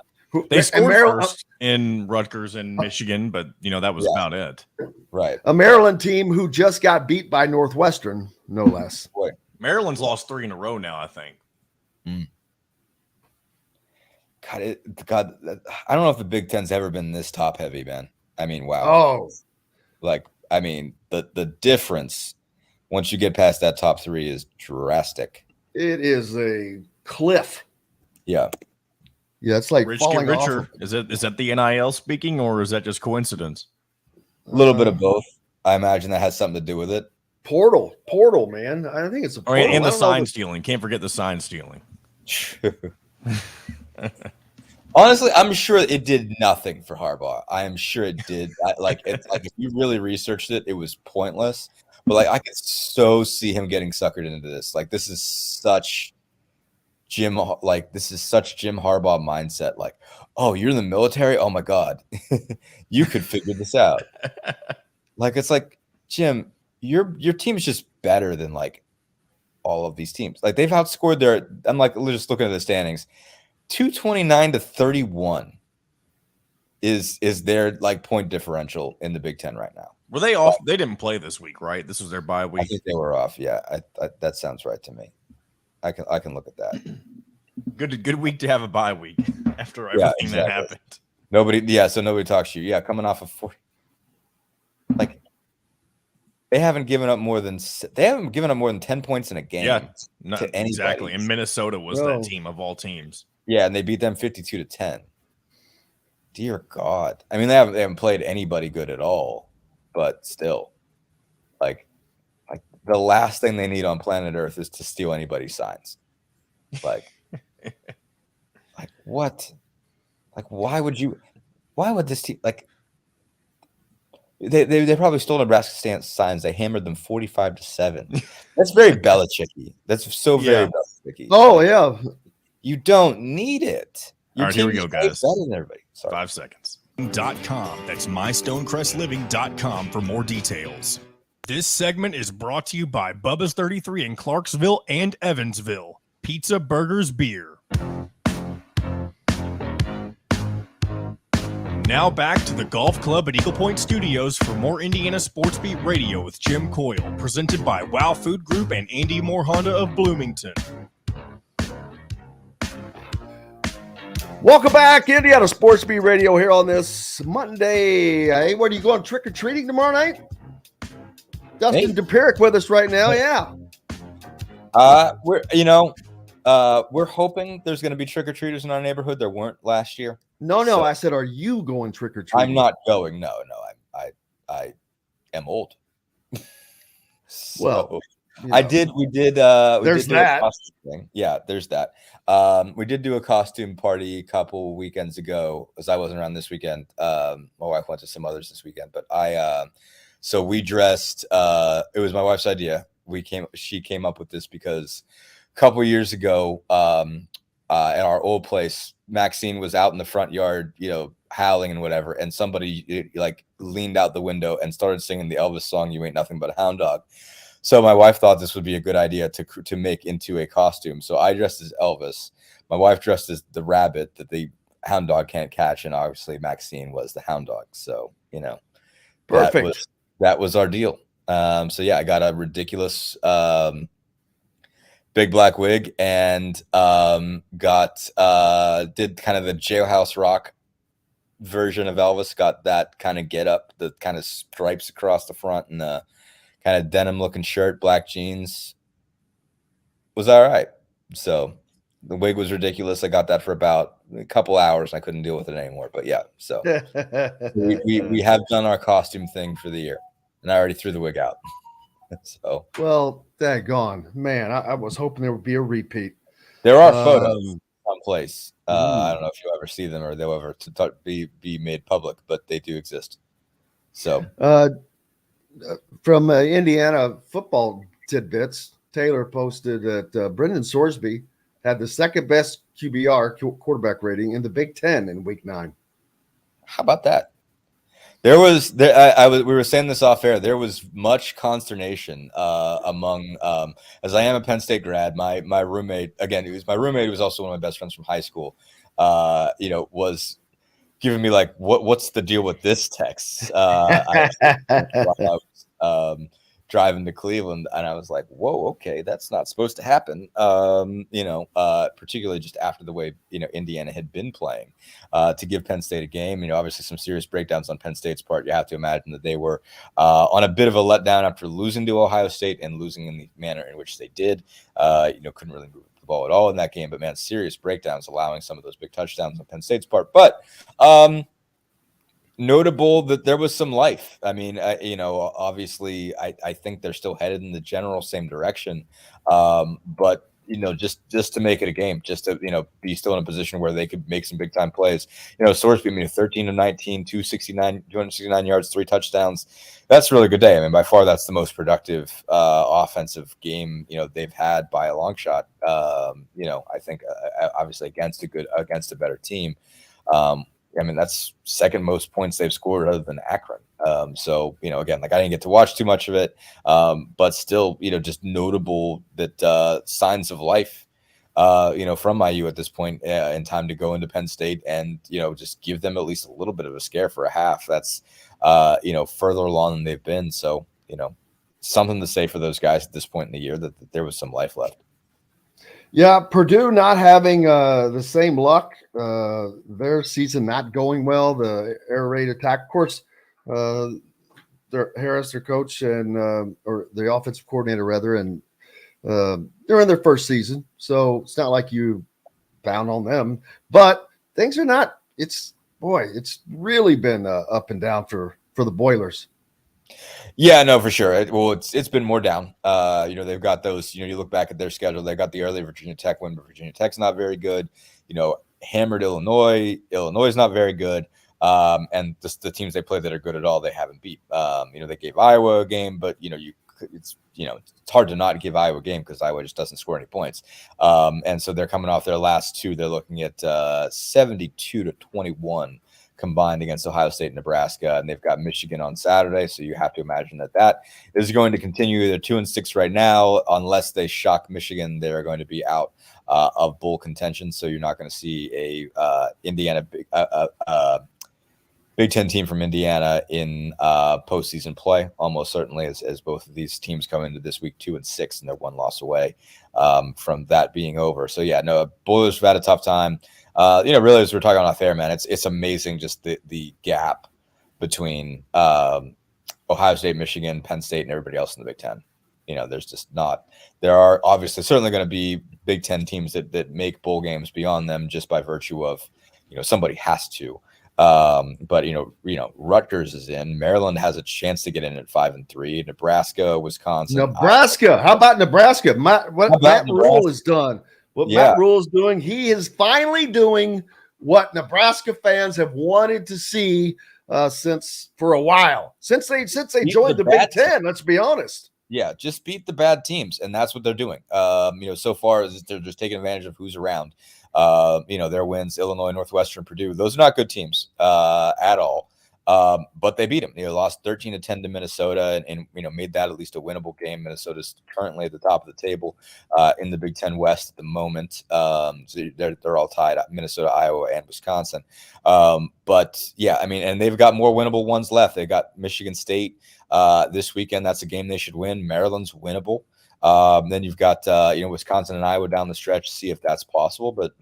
they scored first in Rutgers and Michigan, but that was about it. Right. A Maryland team who just got beat by Northwestern, no less. Boy. Maryland's lost 3 in a row now, I think. God, I don't know if the Big Ten's ever been this top heavy, man. I mean, wow. Oh, the difference once you get past that top 3 is drastic. It is a cliff. Yeah. Yeah, it's like Rich falling get off. richer. Is that the NIL speaking, or is that just coincidence? A little bit of both. I imagine that has something to do with it. Portal, man. I think it's a portal. And the sign stealing. Can't forget the sign stealing. Honestly, I'm sure it did nothing for Harbaugh. I am sure it did. If you really researched it, it was pointless. But like, I could so see him getting suckered into this. Like, this is such Jim Harbaugh mindset. Like, oh, you're in the military? Oh my God, you could figure this out. Like, it's like, Jim, your team is just better than like all of these teams. Like, they've outscored their. I'm like just looking at the standings. 229-31 is their like point differential in the Big Ten right now. Were they off? They didn't play this week, right? This was their bye week. I think they were off. Yeah, I that sounds right to me. I can look at that. Good week to have a bye week after everything that happened. So nobody talks to you. Yeah, coming off of 40. Like, they haven't given up more than 10 points in a game. Yeah, to anybody. Exactly. And Minnesota was that team of all teams. Yeah, and they beat them 52-10. Dear God. I mean, they haven't played anybody good at all, but still, like the last thing they need on planet Earth is to steal anybody's signs. Like what? Like, why would this team, like, they probably stole Nebraska signs. They hammered them 45-7. That's very Belichicky. That's so very Belichicky. Oh yeah. You don't need it. All right, here we go, guys. Better than everybody. Sorry. 5 seconds. .com. That's mystonecrestliving.com for more details. This segment is brought to you by Bubba's 33 in Clarksville and Evansville. Pizza, burgers, beer. Now back to the Golf Club at Eagle Point Studios for more Indiana Sports Beat Radio with Jim Coyle, presented by Wow Food Group and Andy Moore Honda of Bloomington. Welcome back, Indiana Sports Beat Radio here on this Monday. Hey, what are you going trick-or-treating tomorrow night? Dustin Dopir with us right now, yeah. We're hoping there's going to be trick-or-treaters in our neighborhood. There weren't last year. No, I said, are you going trick-or-treating? I'm not going. No, I am old. Well, we did. There's that. Thing. Yeah, there's that. We did do a costume party a couple weekends ago, as I wasn't around this weekend. My wife went to some others this weekend, but so we dressed. It was my wife's idea. She came up with this because a couple years ago, at our old place, Maxine was out in the front yard, howling and whatever, and somebody like leaned out the window and started singing the Elvis song, "You Ain't Nothing But a Hound Dog." So my wife thought this would be a good idea to make into a costume. So I dressed as Elvis. My wife dressed as the rabbit that the hound dog can't catch, and obviously Maxine was the hound dog. So perfect. That was our deal. So yeah, I got a ridiculous big black wig and did kind of the Jailhouse Rock version of Elvis. Got that kind of get up, the kind of stripes across the front, and the kind of denim looking shirt, black jeans. Was all right. So the wig was ridiculous. I got that for about a couple hours. I couldn't deal with it anymore. But yeah, so we have done our costume thing for the year, and I already threw the wig out. So well, daggone, man, I was hoping there would be a repeat. There are photos someplace. I don't know if you'll ever see them or they'll ever be made public, but they do exist. So from Indiana football tidbits, Taylor posted that Brendan Sorsby had the second best QBR quarterback rating in the Big Ten in Week 9. How about that? We were saying this off air. There was much consternation among, as I am a Penn State grad, my roommate, again, who was also one of my best friends from high school, was giving me like, what's the deal with this text? I was driving to Cleveland, and I was like, whoa, okay, that's not supposed to happen. Particularly just after the way, Indiana had been playing, to give Penn State a game, obviously some serious breakdowns on Penn State's part. You have to imagine that they were on a bit of a letdown after losing to Ohio State and losing in the manner in which they did. Couldn't really move the ball at all in that game, but man, serious breakdowns, allowing some of those big touchdowns on Penn State's part. But notable that there was some life. I mean, obviously, I think they're still headed in the general same direction. But just to make it a game, just to be still in a position where they could make some big time plays. Source 13 of 19, 269 yards, 3 touchdowns. That's a really good day. I mean, by far, that's the most productive offensive game they've had by a long shot. I think obviously against a better team. I mean, that's second most points they've scored other than Akron. Again, I didn't get to watch too much of it, but still, just notable that signs of life, from IU at this point in time to go into Penn State and, just give them at least a little bit of a scare for a half. That's, further along than they've been. So, something to say for those guys at this point in the year that there was some life left. Yeah, Purdue not having the same luck, their season not going well, the air raid attack. Of course, Harris, their coach, and or the offensive coordinator, rather, and they're in their first season, so it's not like you bound on them. But things are not. It's really been up and down for the Boilers. Yeah, no, for sure. It's been more down. They've got those. You look back at their schedule. They got the early Virginia Tech win, but Virginia Tech's not very good. Hammered Illinois. Illinois is not very good. And just the teams they play that are good at all, they haven't beat. They gave Iowa a game, but it's hard to not give Iowa a game because Iowa just doesn't score any points. And so they're coming off their last 2. They're looking at 72-21. Combined against Ohio State and Nebraska, and they've got Michigan on Saturday. So you have to imagine that is going to continue. They're 2-6 right now. Unless they shock Michigan, they're going to be out of bowl contention. So you're not going to see a Big Ten team from Indiana in postseason play. Almost certainly, as both of these teams come into this week 2-6, and they're 1 loss away from that being over. So yeah, no, Boilers have had a tough time. Really, as we're talking off air, man, it's amazing just the gap between Ohio State, Michigan, Penn State, and everybody else in the Big Ten. There's just not. There are obviously certainly going to be Big Ten teams that make bowl games beyond them just by virtue of somebody has to. But Rutgers is in. Maryland has a chance to get in at 5-3. Nebraska, Wisconsin. Nebraska. How about Nebraska? Matt Rule is done. Matt Rule is doing, he is finally doing what Nebraska fans have wanted to see since for a while. Since they joined the Big Ten, let's be honest. Yeah, just beat the bad teams, and that's what they're doing. So far they're just taking advantage of who's around. Their wins, Illinois, Northwestern, Purdue, those are not good teams at all. But they beat them. Lost 13-10 to Minnesota and made that at least a winnable game. Minnesota's currently at the top of the table in the Big Ten West at the moment. So they're all tied up, Minnesota, Iowa, and Wisconsin. But yeah, and they've got more winnable ones left. They got Michigan State this weekend. That's a game they should win. Maryland's winnable. Then you've got Wisconsin and Iowa down the stretch to see if that's possible. But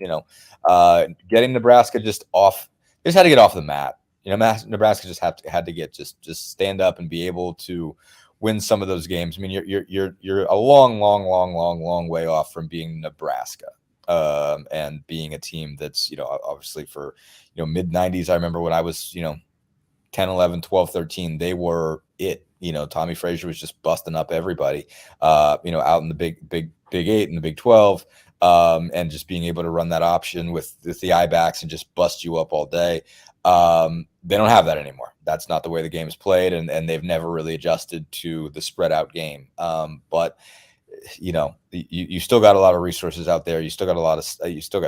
getting Nebraska they just had to get off the mat. Nebraska just had to get just stand up and be able to win some of those games. You're a long way off from being Nebraska and being a team that's obviously for mid 90s. I remember when I was 10, 11, 12, 13, they were it. Tommy Frazier was just busting up everybody, out in the big 8 and the Big 12, and just being able to run that option with the I-backs and just bust you up all day. They don't have that anymore. That's not the way the game is played, and they've never really adjusted to the spread out game. But you still got a lot of resources out there. You still got a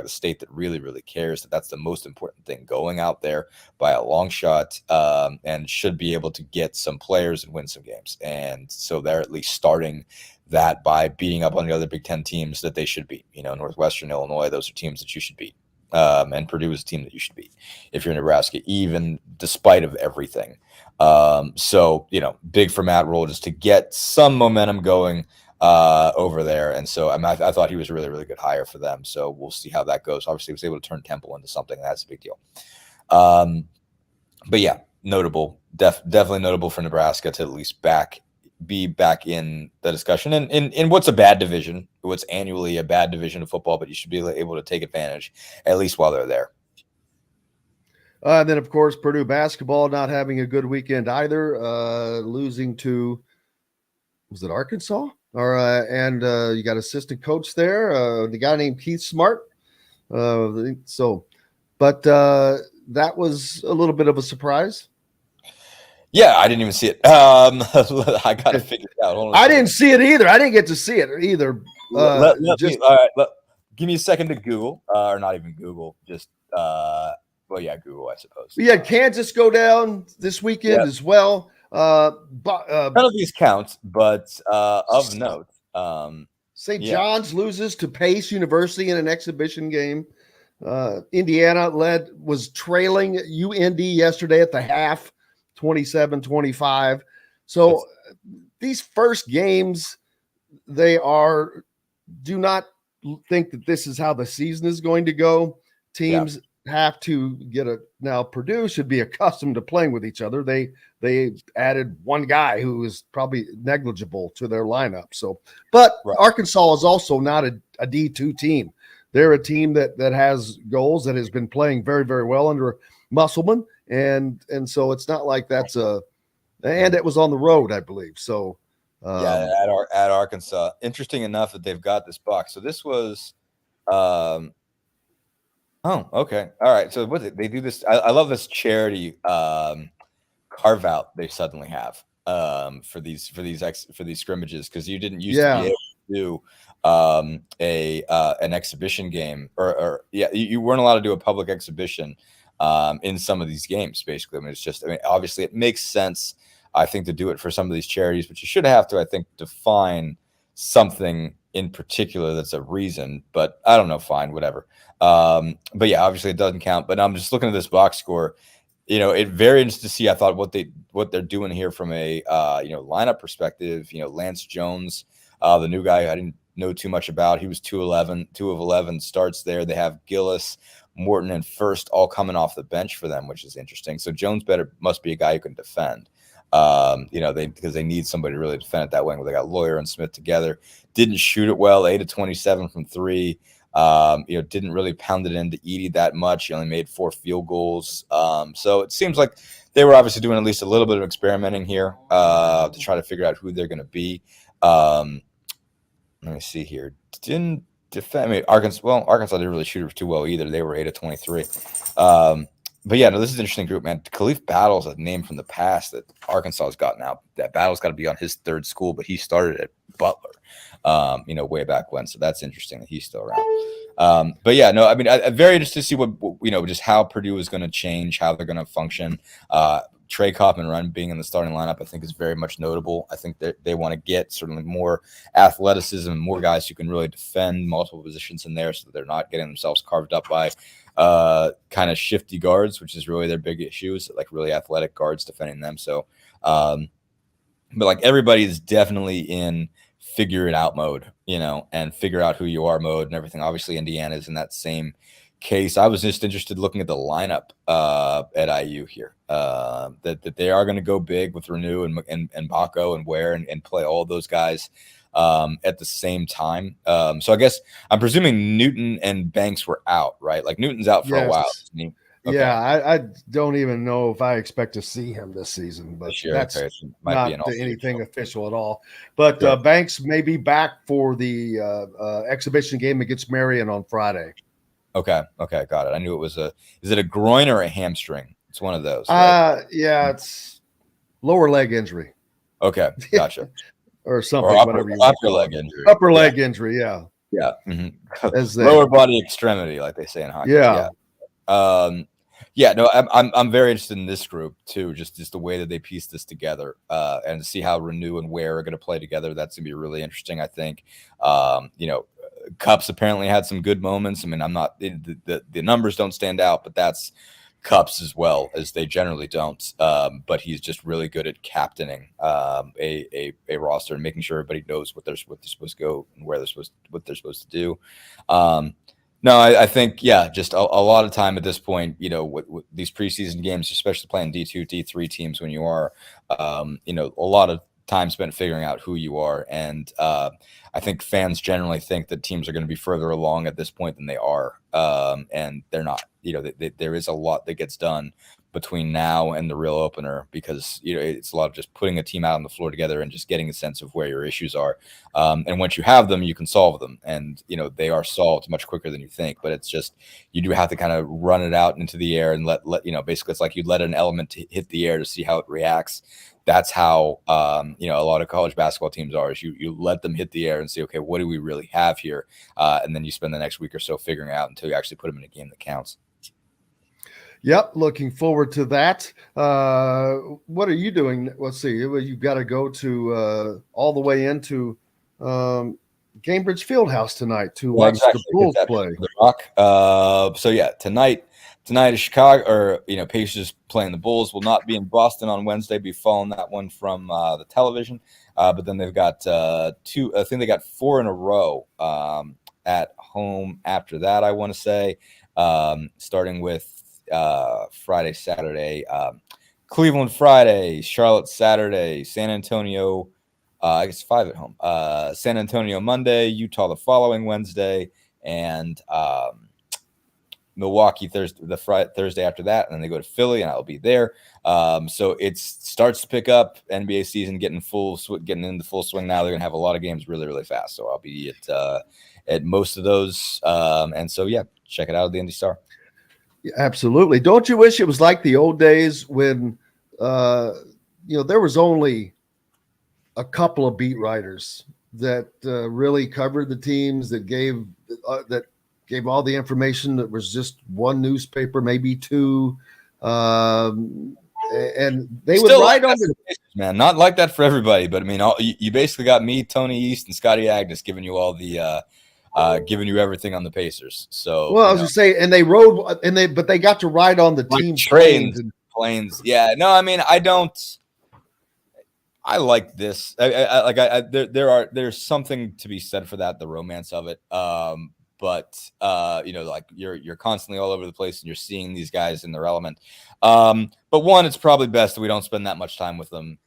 state that really, really cares. That's the most important thing going out there by a long shot, and should be able to get some players and win some games. And so they're at least starting that by beating up on the other Big Ten teams that they should beat. Northwestern, Illinois, those are teams that you should beat. And Purdue is a team that you should beat if you're Nebraska, even despite of everything. So big for Matt Rule just to get some momentum going over there. And so I thought he was a really, really good hire for them. So we'll see how that goes. Obviously, he was able to turn Temple into something. That's a big deal. But yeah, notable, definitely notable for Nebraska to at least be back in the discussion and in what's a bad division, what's annually a bad division of football, but you should be able to take advantage at least while they're there. And then, of course, Purdue basketball not having a good weekend either, losing to, was it Arkansas? And you got assistant coach there, the guy named Keith Smart. That was a little bit of a surprise. Yeah, I didn't even see it. I got to figure it out. I didn't see it either. I didn't get to see it either. Give me a second to Google, or not even Google, just Google, I suppose. We had Kansas go down this weekend as well. None of these count, but of note, St. John's loses to Pace University in an exhibition game. Indiana was trailing UND yesterday at the half, 27-25. So these first games, do not think that this is how the season is going to go. Teams have to now Purdue should be accustomed to playing with each other. They added one guy who is probably negligible to their lineup. So, but Arkansas is also not a D2 team. They're a team that has goals, that has been playing very, very well under Musselman. And so it's not like and it was on the road, I believe. So at Arkansas. Interesting enough that they've got this box. So this was oh, okay. All right. So they do this. I love this charity carve out they suddenly have for these scrimmages, because you didn't used to be able to do an exhibition game you weren't allowed to do a public exhibition in some of these games. Basically, obviously it makes sense, I think, to do it for some of these charities, but you should have to, I think, define something in particular that's a reason. But I don't know, fine, whatever. But yeah, obviously it doesn't count. But I'm just looking at this box score. It very interesting to see, I thought, what they're doing here from a lineup perspective. Lance Jones, the new guy I didn't know too much about. He was 2 of 11 starts there. They have Gillis, Morton, and First all coming off the bench for them, which is interesting. So Jones must be a guy who can defend. Because they need somebody to really defend it that way. They got Lawyer and Smith together. Didn't shoot it well, 8 of 27 from 3. Didn't really pound it into Edey that much. He only made 4 field goals. So it seems like they were obviously doing at least a little bit of experimenting here to try to figure out who they're going to be. Let me see here. Didn't defend. Arkansas didn't really shoot it too well either. They were 8 of 23. But yeah, no, this is an interesting group, man. Khalif Battle's a name from the past that Arkansas has gotten out. That Battle's got to be on his 3rd school, but he started at Butler, way back when. So that's interesting that he's still around. But yeah, no, I'm very interested to see what just how Purdue is going to change, how they're going to function. Trey Kaufman-Run being in the starting lineup, I think, is very much notable. I think that they want to get certainly more athleticism, more guys who can really defend multiple positions in there, so that they're not getting themselves carved up by kind of shifty guards, which is really their big issue, is like really athletic guards defending them. So, but like everybody is definitely in figure it out mode, and figure out who you are mode and everything. Obviously, Indiana's in that same case. I was just interested looking at the lineup at IU here, that they are going to go big with Renew and Baco and Ware and play all those guys at the same time. So I guess I'm presuming Newton and Banks were out, right? Like Newton's out for a while. Isn't he? Okay. Yeah, I don't even know if I expect to see him this season, but that's not anything official at all. But Banks may be back for the exhibition game against Marion on Friday. Okay, got it. I knew it was is it a groin or a hamstring? It's one of those. Right? Yeah, it's lower leg injury. Okay, gotcha. Or something, or whatever you upper leg injury. Upper leg injury, yeah. Yeah. Mm-hmm. Lower body extremity, like they say in hockey. Yeah. No, I'm very interested in this group too, just the way that they piece this together, and see how Renew and Ware are going to play together. That's going to be really interesting, I think. Cups apparently had some good moments. I'm not the numbers don't stand out, but that's Cups as well, as they generally don't. But he's just really good at captaining a roster and making sure everybody knows what they're supposed to go and what they're supposed to do. No, I think, just a lot of time at this point, with these preseason games, especially playing D2, D3 teams, when you are, a lot of time spent figuring out who you are. And I think fans generally think that teams are going to be further along at this point than they are. And they're not. There is a lot that gets done between now and the real opener, because it's a lot of just putting a team out on the floor together and just getting a sense of where your issues are. And once you have them, you can solve them, and they are solved much quicker than you think. But it's just, you do have to kind of run it out into the air and let basically it's like you let an element hit the air to see how it reacts. That's how a lot of college basketball teams are, is you let them hit the air and see, okay, what do we really have here? And then you spend the next week or so figuring out until you actually put them in a game that counts. Yep, looking forward to that. What are you doing? Let's see. You've got to go to all the way into Cambridge Fieldhouse tonight to watch the Bulls play. The Rock. So yeah, tonight is Chicago, or Pacers playing the Bulls. Will not be in Boston on Wednesday. Be following that one from the television. But then they've got two. I think they got 4 in a row at home after that. I want to say, starting with Friday, Saturday, Cleveland Friday, Charlotte Saturday, San Antonio, I guess 5 at home, San Antonio Monday, Utah the following Wednesday, and Milwaukee Thursday after that, and then they go to Philly, and I'll be there. So it starts to pick up. NBA season getting into full swing now. They're gonna have a lot of games really, really fast. So I'll be at most of those, and so yeah, check it out at the Indy Star. Yeah, absolutely. Don't you wish it was like the old days when there was only a couple of beat writers that really covered the teams, that gave all the information, that was just one newspaper, maybe 2, and they would write on the man. Not like that for everybody, but I mean, you basically got me, Tony East, and Scotty Agnes giving you all the giving you everything on the Pacers. So I was just saying, and they rode, but they got to ride on the team planes. Yeah, no, I mean, I like this. There's something to be said for that, the romance of it. But like you're constantly all over the place and you're seeing these guys in their element. But one, it's probably best that we don't spend that much time with them.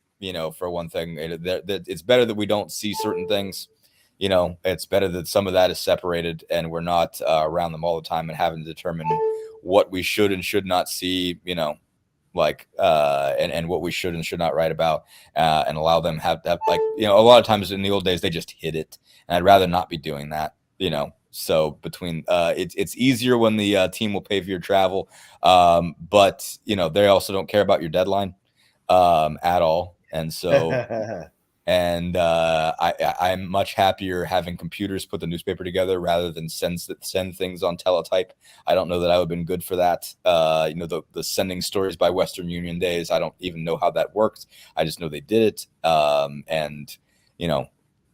For one thing, it's better that we don't see certain things. It's better that some of that is separated and we're not around them all the time and having to determine what we should and should not see, and what we should and should not write about, and allow them have a lot of times in the old days, they just hit it. And I'd rather not be doing that, So between it's easier when the team will pay for your travel, but they also don't care about your deadline at all, and so and I'm much happier having computers put the newspaper together rather than send things on teletype. I don't know that I would have been good for that. The sending stories by Western Union days, I don't even know how that worked. I just know they did it, and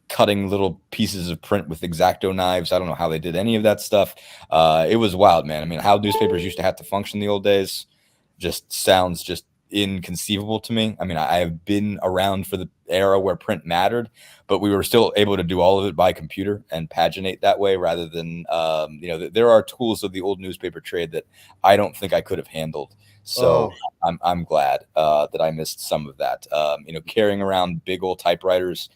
cutting little pieces of print with X-Acto knives. I don't know how they did any of that stuff. It was wild, man. I mean, how newspapers used to have to function in the old days just sounds just inconceivable to me. I mean, I have been around for the era where print mattered, but we were still able to do all of it by computer and paginate that way rather than, there are tools of the old newspaper trade that I don't think I could have handled. So I'm glad that I missed some of that. Carrying around big old typewriters,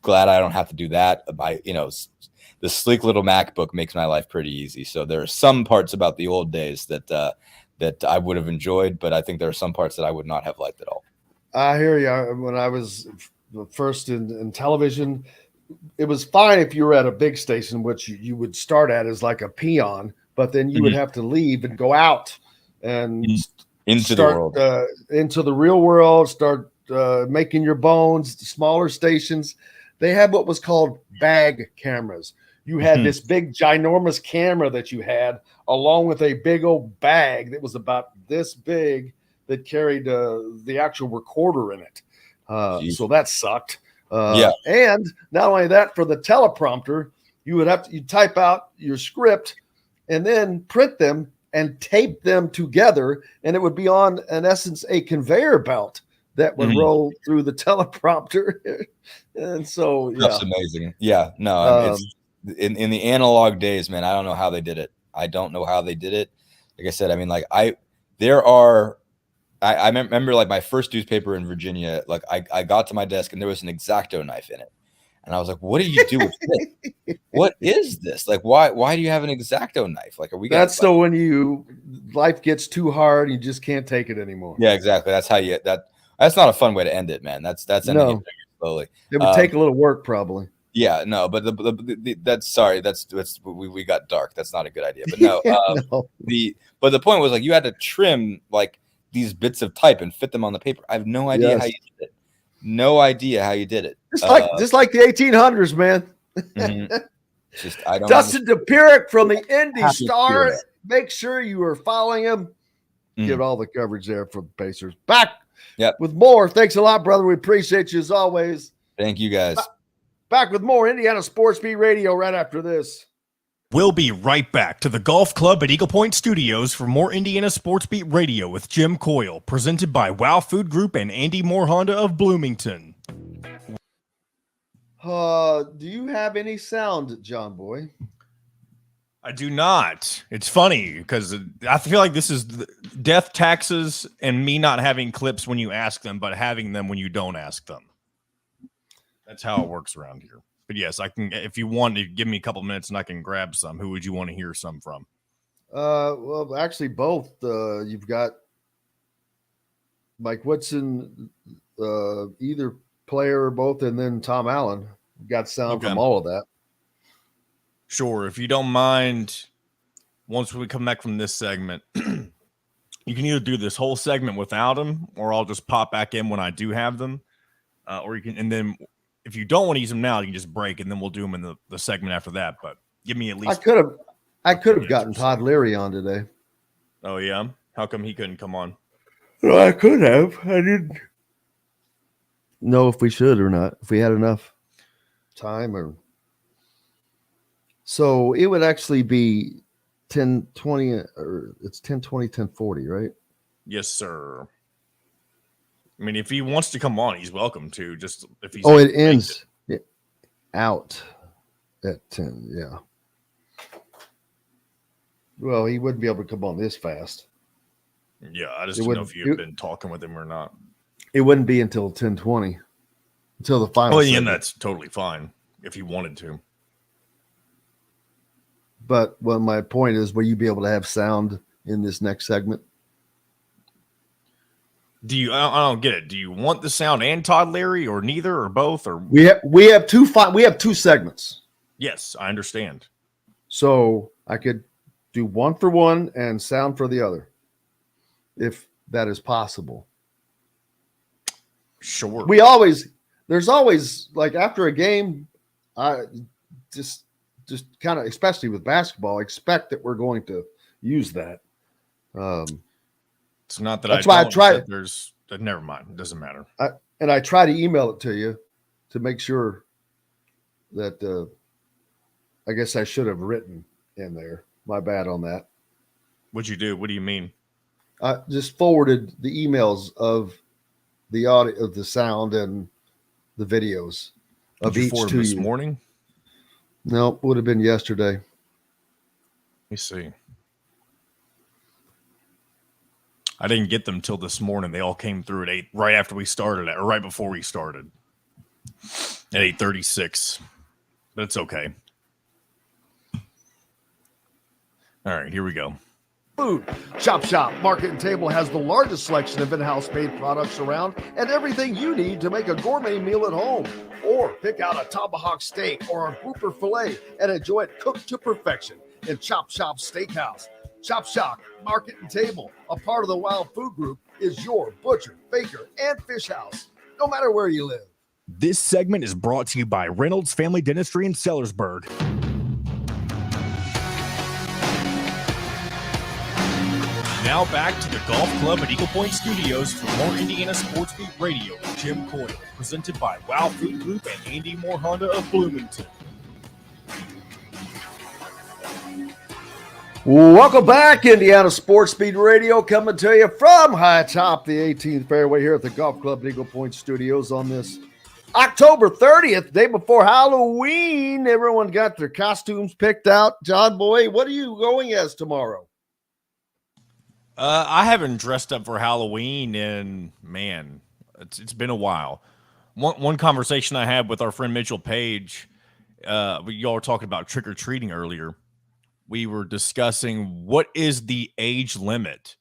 glad I don't have to do that. The sleek little MacBook makes my life pretty easy. So there are some parts about the old days that I would have enjoyed, but I think there are some parts that I would not have liked at all. I hear you. When I was first in television, it was fine if you were at a big station, which you would start at as like a peon, but then you would have to leave and go out and into the world, into the real world, start making your bones. Smaller stations, they had what was called bag cameras. You had this big, ginormous camera that you had, along with a big old bag that was about this big that carried the actual recorder in it. So that sucked. And not only that, for the teleprompter, you type out your script and then print them and tape them together, and it would be on, in essence, a conveyor belt that would roll through the teleprompter. And so, that's amazing. Yeah, no, it's in the analog days, man. I don't know how they did it. Like I said, I mean, there are I remember like my first newspaper in Virginia, like I got to my desk and there was an X-Acto knife in it. And I was like, what do you do with this? What is this? Like, why do you have an X-Acto knife? Like, are we That's so when life gets too hard, you just can't take it anymore. Yeah, exactly. That's how that's not a fun way to end it, man. That's ending it slowly. It would take a little work probably. Yeah, no, but we got dark. That's not a good idea. But no, No. But the point was like you had to trim like these bits of type and fit them on the paper. I have no idea how you did it. No idea how you did it. Just like the 1800s, man. Mm-hmm. I don't. Dustin Dopir from the Indy Star. Make sure you are following him. Get all the coverage there for the Pacers. Back with more. Thanks a lot, brother. We appreciate you as always. Thank you, guys. Back with more Indiana Sports Beat Radio right after this. We'll be right back to the Golf Club at Eagle Point Studios for more Indiana Sports Beat Radio with Jim Coyle, presented by Wow Food Group and Andy Moore Honda of Bloomington. Do you have any sound, John Boy? I do not. It's funny because I feel like this is death, taxes, and me not having clips when you ask them, but having them when you don't ask them. That's how it works around here. But yes, I can. If you want to give me a couple minutes and I can grab some. Who would you want to hear some from? Well, actually, both. You've got Mike Woodson, either player or both, and then Tom Allen. You've got sound from all of that. Sure. If you don't mind, once we come back from this segment, you can either do this whole segment without them, or I'll just pop back in when I do have them. Or you can, and then if you don't want to use them now, you can just break, and then we'll do them in the segment after that. But give me at least. I could have gotten Todd Leary on today. Oh yeah, how come he couldn't come on? Well, I could have. I didn't know if we should or not. If we had enough time, or so it would actually be 10:20, or it's 10:20, 10:40, right? Yes, sir. I mean, if he wants to come on, he's welcome to. Just if he's it ends out at 10. Yeah. Well, he wouldn't be able to come on this fast. Yeah, I just don't know if you've been talking with him or not. It wouldn't be until 10:20, until the final. Oh, yeah, and that's totally fine if he wanted to. But my point is, will you be able to have sound in this next segment? Do you? I don't get it. Do you want the sound and Todd Leary, or neither, or both, or we have two segments. Yes, I understand. So I could do one for one and sound for the other, if that is possible. Sure. There's always, like, after a game, I just kind of, especially with basketball, expect that we're going to use that. It's not that that's why I try. Never mind. It doesn't matter. I try to email it to you to make sure that I guess I should have written in there. My bad on that. What'd you do? What do you mean? I just forwarded the emails of the audio, of the sound, and the videos of each to this you. Morning? No, would have been yesterday. Let me see. I didn't get them till this morning. They all came through at 8, right after we started, or right before we started, at 8:36. But it's okay. All right, here we go. Food. Chop Shop Market and Table has the largest selection of in-house made products around, and everything you need to make a gourmet meal at home. Or pick out a tomahawk steak or a grouper filet and enjoy it cooked to perfection in Chop Shop Steakhouse. Chop Shop Market and Table, a part of the Wild Food Group, is your butcher, baker, and fish house, no matter where you live. This segment is brought to you by Reynolds Family Dentistry in Sellersburg. Now back to the Golf Club at Eagle Point Studios for more Indiana Sports Beat Radio with Jim Coyle, presented by Wow Food Group and Andy Moore Honda of Bloomington. Welcome back, Indiana Sports Beat Radio, coming to you from high atop the 18th fairway here at the Golf Club at Eagle Point Studios on this October 30th, day before Halloween. Everyone got their costumes picked out. John Boy, what are you going as tomorrow? I haven't dressed up for Halloween in, man, it's been a while. One conversation I had with our friend Mitchell Page, y'all were talking about trick or treating earlier. We were discussing what is the age limit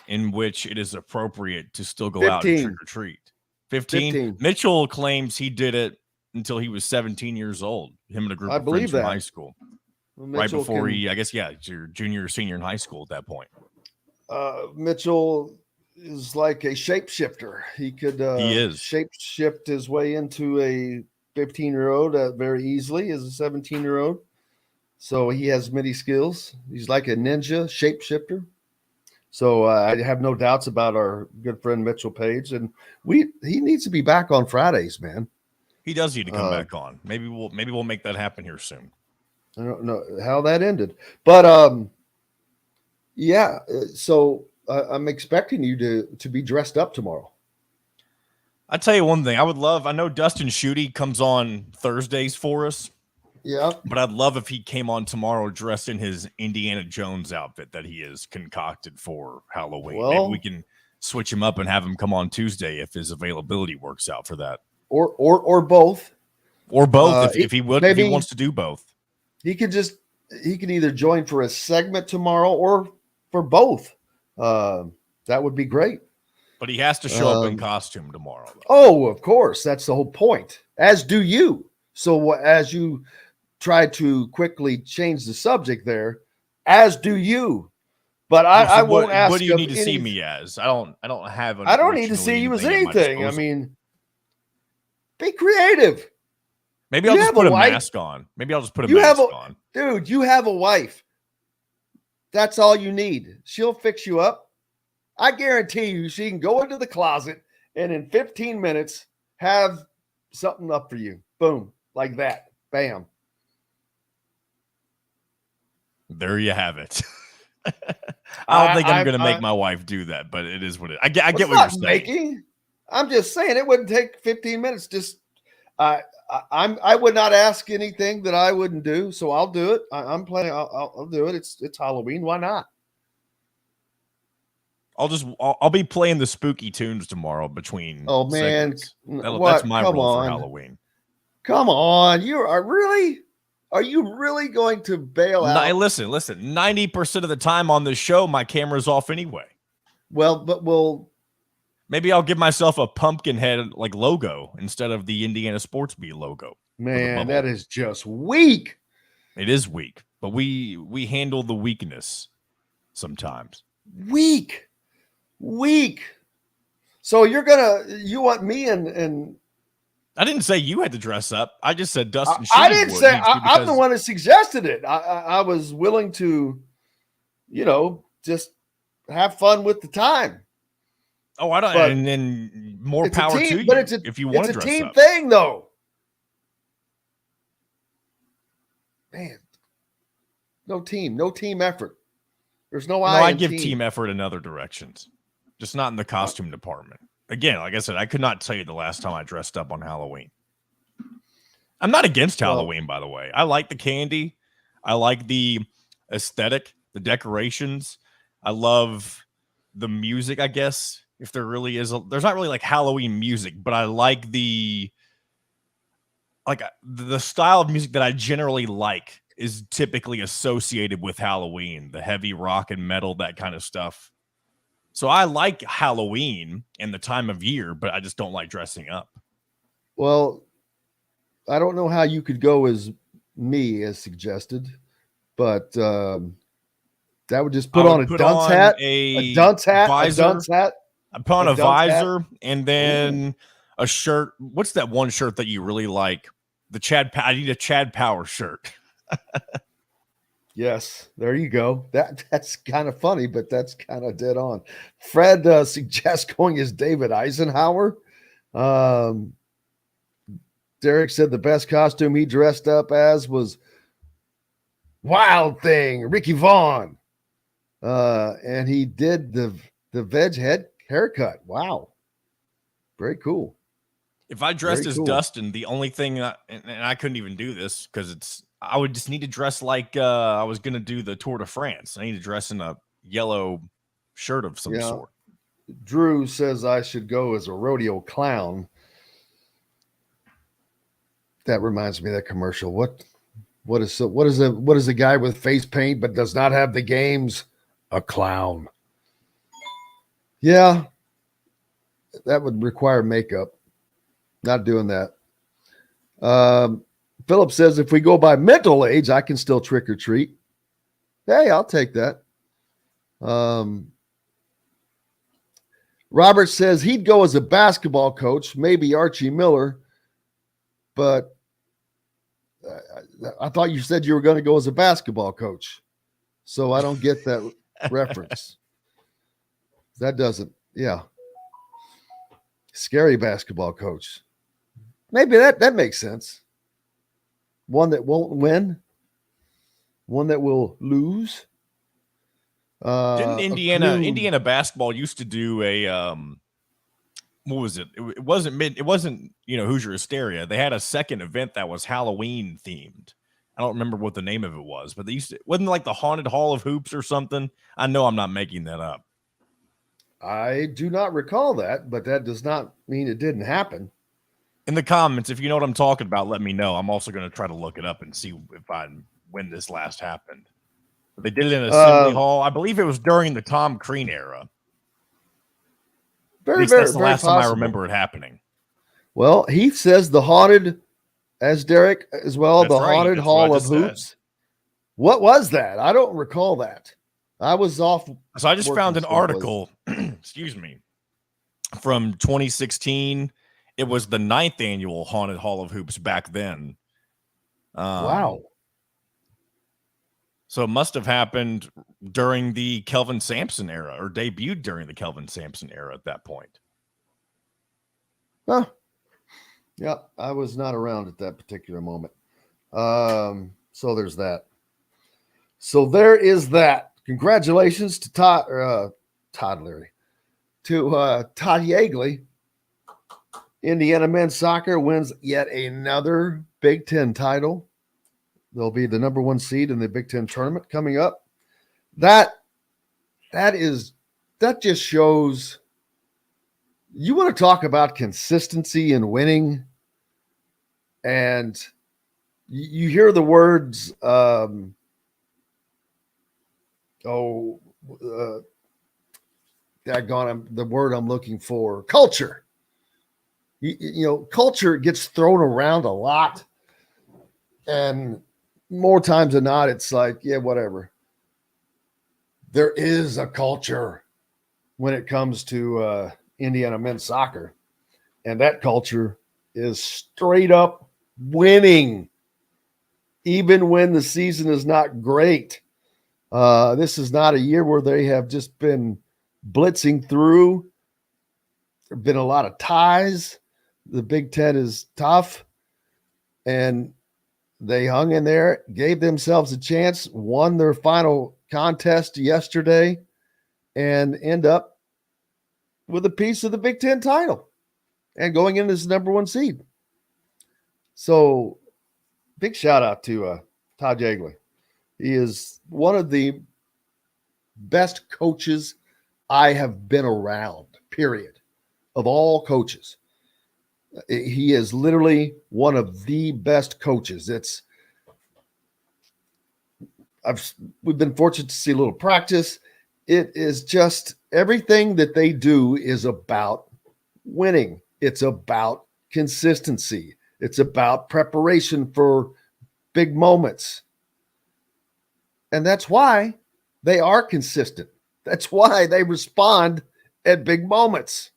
in which it is appropriate to still go out and 15. trick or treat. 15? 15. Mitchell claims he did it until he was 17 years old. Him and a group I of believe friends from that. high school. Well, Right Mitchell before can- he, I guess, yeah, your junior or senior in high school at that point. Mitchell is like a shapeshifter. He could He is. shapeshift his way into a 15-year-old very easily as a 17-year-old. So he has many skills. He's like a ninja shapeshifter. So I have no doubts about our good friend Mitchell Page, and he needs to be back on Fridays, man. He does need to come back on. Maybe we'll make that happen here soon. I don't know how that ended, but yeah. So I'm expecting you to be dressed up tomorrow. I tell you one thing, I know Dustin Schutte comes on Thursdays for us. Yeah. But I'd love if he came on tomorrow dressed in his Indiana Jones outfit that he has concocted for Halloween. Well, maybe we can switch him up and have him come on Tuesday if his availability works out for that. Or both. Or both if he wants to do both. He can either join for a segment tomorrow or for both. That would be great. But he has to show up in costume tomorrow. Though. Oh, of course. That's the whole point. As do you. So as you try to quickly change the subject there, as do you. But I won't ask. What do you need to see me as? I don't have. I don't need to see you as anything. I mean, be creative. Maybe I'll just put a mask on. Maybe I'll just put a mask on. Dude, you have a wife. That's all you need. She'll fix you up. I guarantee you she can go into the closet and in 15 minutes have something up for you. Boom. Like that. Bam. There you have it. I don't think I'm going to make my wife do that, but it is what it is. I get what you're saying. I'm just saying it wouldn't take 15 minutes. Just I would not ask anything that I wouldn't do, so I'll do it. I'm planning. I'll do it. It's Halloween. Why not? I'll be playing the spooky tunes tomorrow between. Oh man, that's my role for Halloween. Come on, are you really going to bail out? Listen. 90% of the time on this show, my camera's off anyway. Well, maybe I'll give myself a pumpkin head like logo instead of the Indiana Sports Beat logo. Man, that is just weak. It is weak, but we handle the weakness sometimes. Weak. So you want me and I didn't say you had to dress up. I just said Dustin. I didn't say I'm the one that suggested it. I was willing to, just have fun with the time. Oh, I don't. But and then more power to you. But if you want to dress up. It's a team thing, though. Man, no team effort. There's no I. No, I give team effort in other directions, just not in the costume department. Again, like I said, I could not tell you the last time I dressed up on Halloween. I'm not against Halloween, by the way. I like the candy. I like the aesthetic, the decorations. I love the music, I guess, if there really is. There's not really like Halloween music, but I like the style of music that I generally like is typically associated with Halloween, the heavy rock and metal, that kind of stuff. So I like Halloween and the time of year, but I just don't like dressing up. Well, I don't know how you could go as me as suggested, but that would just put on a dunce hat, a dunce hat, visor, a dunce hat. I put on a visor and then a shirt. What's that one shirt that you really like? I need a Chad Power shirt. Yes, there you go. That's kind of funny, but that's kind of dead on. Fred suggests going as David Eisenhower. Derek said the best costume he dressed up as was Wild Thing, Ricky Vaughn. And he did the veg head haircut. Wow. Very cool. If I dressed as Dustin, the only thing, and I couldn't even do this because I would just need to dress like I was going to do the Tour de France. I need to dress in a yellow shirt of some Yeah. sort. Drew says I should go as a rodeo clown. That reminds me of that commercial. What is a guy with face paint but does not have the games? A clown. Yeah, that would require makeup. Not doing that. Philip says if we go by mental age, I can still trick or treat. Hey, I'll take that. Robert says he'd go as a basketball coach, maybe Archie Miller, but I thought you said you were going to go as a basketball coach. So I don't get that reference. That doesn't, yeah. Scary basketball coach. Maybe that makes sense. One that won't win. One that will lose. Didn't Indiana basketball used to do a what was it? It wasn't Hoosier Hysteria. They had a second event that was Halloween themed. I don't remember what the name of it was, but wasn't it like the Haunted Hall of Hoops or something? I know I'm not making that up. I do not recall that, but that does not mean it didn't happen. In the comments, if you know what I'm talking about, let me know. I'm also going to try to look it up and see when this last happened. But they did it in Assembly Hall. I believe it was during the Tom Crean era. At least that's the last time I remember it happening. Well, Heath says the haunted, as Derek as well, That's the right. haunted That's Hall what I of just said. Hoops. What was that? I don't recall that. I was off. So I just found an working article, excuse me, from 2016. It was the 9th annual Haunted Hall of Hoops back then. Wow. So it must have happened during the Kelvin Sampson era, or debuted during the Kelvin Sampson era at that point. Huh. Yeah, I was not around at that particular moment. So there's that. So there is that. Congratulations to Todd Yeagley. Indiana men's soccer wins yet another Big Ten title. They'll be the number 1 seed in the Big Ten tournament coming up. That just shows. You want to talk about consistency and winning, and you hear the words, the word I'm looking for, culture. Culture gets thrown around a lot, and more times than not, it's like, yeah, whatever. There is a culture when it comes to Indiana men's soccer, and that culture is straight up winning, even when the season is not great. This is not a year where they have just been blitzing through. There have been a lot of ties. The Big Ten is tough, and they hung in there, gave themselves a chance, won their final contest yesterday, and end up with a piece of the Big Ten title and going in as number 1 seed. So big shout out to Todd Yeagley. He is one of the best coaches I have been around, period, of all coaches. He is literally one of the best coaches. We've been fortunate to see a little practice. It is just everything that they do is about winning. It's about consistency. It's about preparation for big moments. And that's why they are consistent. That's why they respond at big moments.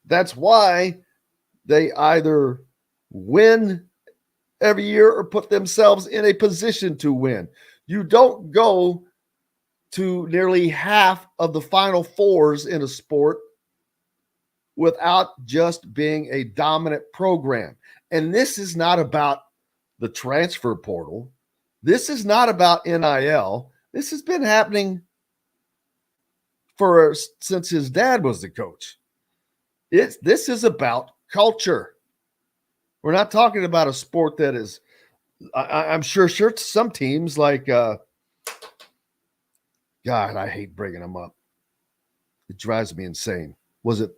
That's why they either win every year or put themselves in a position to win. You don't go to nearly half of the Final Fours in a sport without just being a dominant program. And this is not about the transfer portal. This is not about NIL. This has been happening since his dad was the coach. This is about culture. We're not talking about a sport that is, I'm sure some teams like, God, I hate bringing them up. It drives me insane. Was it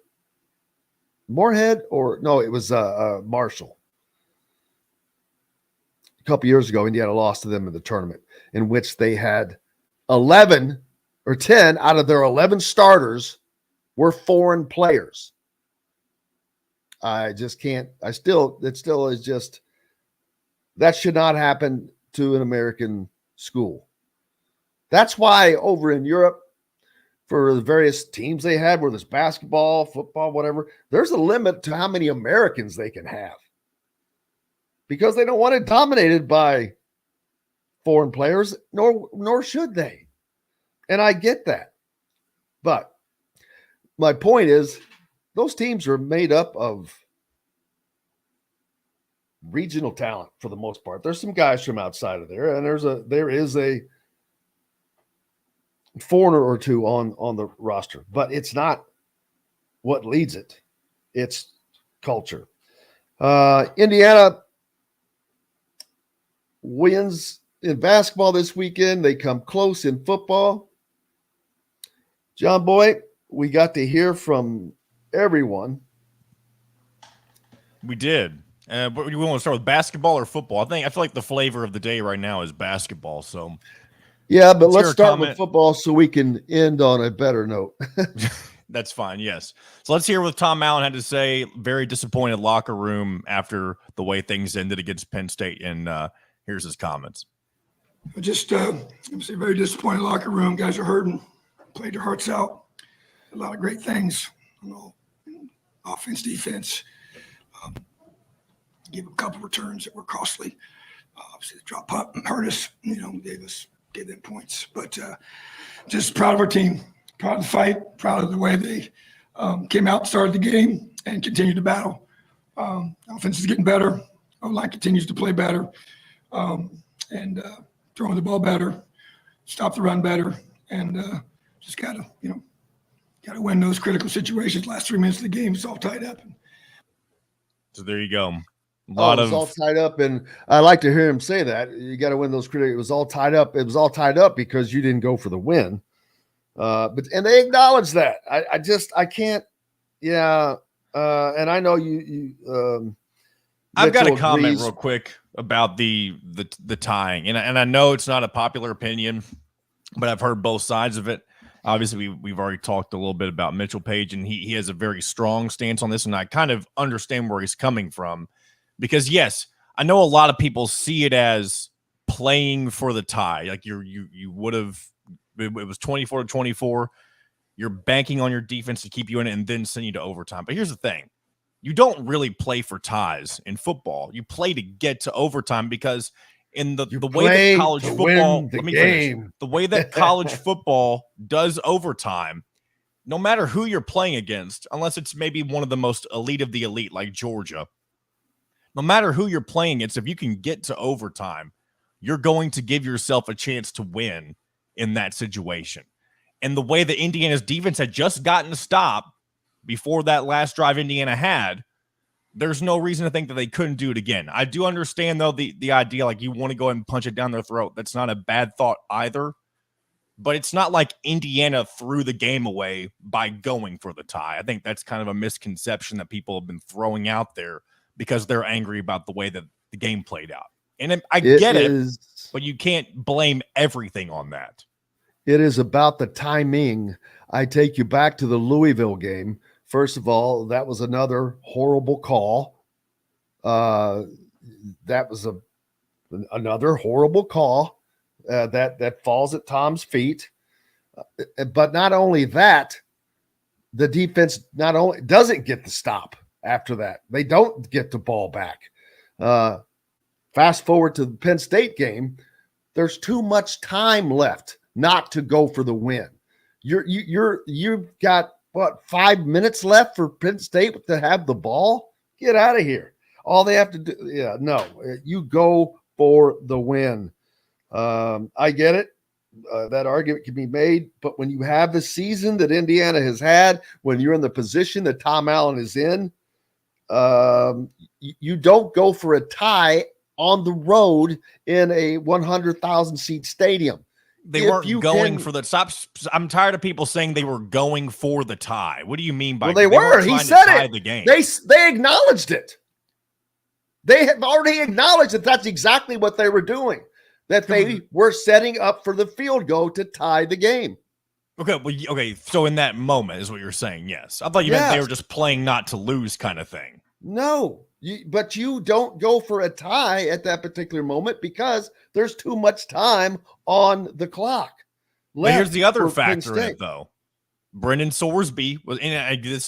Moorhead or no? It was Marshall. A couple years ago, Indiana lost to them in the tournament, in which they had 11 or 10 out of their 11 starters were foreign players. I just can't. It still is just, that should not happen to an American school. That's why over in Europe, for the various teams they had, whether it's basketball, football, whatever, there's a limit to how many Americans they can have, because they don't want it dominated by foreign players, nor should they. And I get that. But my point is, those teams are made up of regional talent for the most part. There's some guys from outside of there, and there is a foreigner or two on the roster, but it's not what leads it. It's culture. Indiana wins in basketball this weekend. They come close in football. John Boy, we got to hear from everyone. We did. But you want to start with basketball or football? I feel like the flavor of the day right now is basketball. So yeah, but let's start with football so we can end on a better note. That's fine. Yes. So let's hear what Tom Allen had to say. Very disappointed locker room after the way things ended against Penn State. And here's his comments. Just obviously very disappointed locker room. Guys are hurting. Played their hearts out. A lot of great things. Offense, defense. Gave a couple returns that were costly. Obviously, the drop punt hurt us. Gave them points. But just proud of our team. Proud of the fight. Proud of the way they came out, started the game, and continued to battle. Offense is getting better. O-line continues to play better, and throwing the ball better, stop the run better, and just gotta win those critical situations. Last 3 minutes of the game, it's all tied up. So there you go. It was all tied up, and I like to hear him say that. You got to win those critical. It was all tied up. It was all tied up because you didn't go for the win. And they acknowledge that. I can't. Yeah. And I know you. I've got a comment real quick about the tying, and I know it's not a popular opinion, but I've heard both sides of it. Obviously, we've already talked a little bit about Mitchell Page, and he has a very strong stance on this, and I kind of understand where he's coming from. Because, yes, I know a lot of people see it as playing for the tie. Like you would have – it was 24-24. You're banking on your defense to keep you in it and then send you to overtime. But here's the thing. You don't really play for ties in football. You play to get to overtime because in the way that college football – let me finish. The way that college football does overtime, no matter who you're playing against, unless it's maybe one of the most elite of the elite like Georgia – no matter who you're playing against, if you can get to overtime, you're going to give yourself a chance to win in that situation. And the way that Indiana's defense had just gotten a stop before that last drive Indiana had, there's no reason to think that they couldn't do it again. I do understand, though, the idea, like you want to go ahead and punch it down their throat. That's not a bad thought either. But it's not like Indiana threw the game away by going for the tie. I think that's kind of a misconception that people have been throwing out there, because they're angry about the way that the game played out. And I get it, but you can't blame everything on that. It is about the timing. I take you back to the Louisville game. First of all, that was another horrible call. That was another horrible call that falls at Tom's feet. But not only that, the defense not only doesn't get the stop. After that, they don't get the ball back. Fast forward to the Penn State game, there's too much time left not to go for the win. You've got 5 minutes left for Penn State to have the ball? Get out of here. All they have to do, you go for the win. I get it. That argument can be made, but when you have the season that Indiana has had, when you're in the position that Tom Allen is in, you don't go for a tie on the road in a 100,000 seat stadium. They if weren't you going can- for the stop. I'm tired of people saying they were going for the tie. What do you mean by Well, they weren't were. He trying to said tie it. the game? They acknowledged it. They have already acknowledged that that's exactly what they were doing, that they were setting up for the field goal to tie the game. Okay. So in that moment is what you're saying. Yes. I thought you meant they were just playing not to lose kind of thing. No, but you don't go for a tie at that particular moment because there's too much time on the clock. But here's the other for Penn factor in it, State. though. Brendan Sorsby was in this.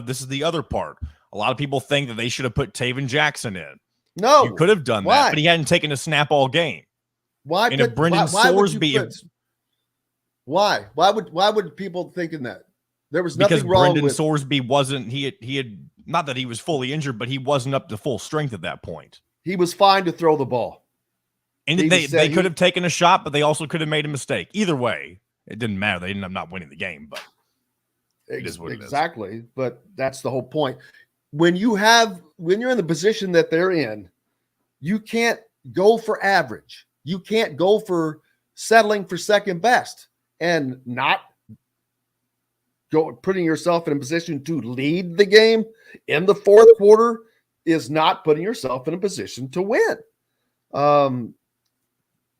This is the other part. A lot of people think that they should have put Taven Jackson in. No, you could have done that, but he hadn't taken a snap all game. Why? And if Brendan Sorsby, why would people thinking that? There was nothing because wrong Brendan with Sorsby wasn't. He had not that he was fully injured, but he wasn't up to full strength at that point. He was fine to throw the ball. And they could have taken a shot, but they also could have made a mistake. Either way, it didn't matter. They ended up not winning the game, but it is what it is. Exactly. But that's the whole point. When you're in the position that they're in, you can't go for average. You can't go for settling for second best and not putting yourself in a position to lead the game in the fourth quarter is not putting yourself in a position to win.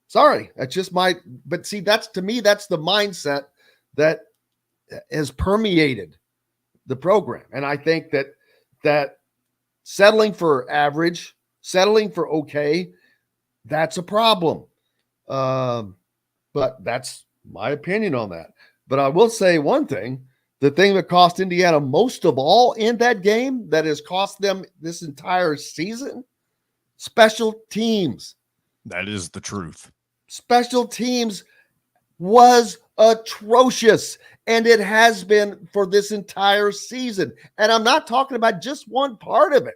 Sorry, that's just but see, to me, that's the mindset that has permeated the program. And I think that settling for average, settling for okay, that's a problem. But that's my opinion on that. But I will say one thing, the thing that cost Indiana most of all in that game, that has cost them this entire season, special teams. That is the truth. Special teams was atrocious, and it has been for this entire season. And I'm not talking about just one part of it.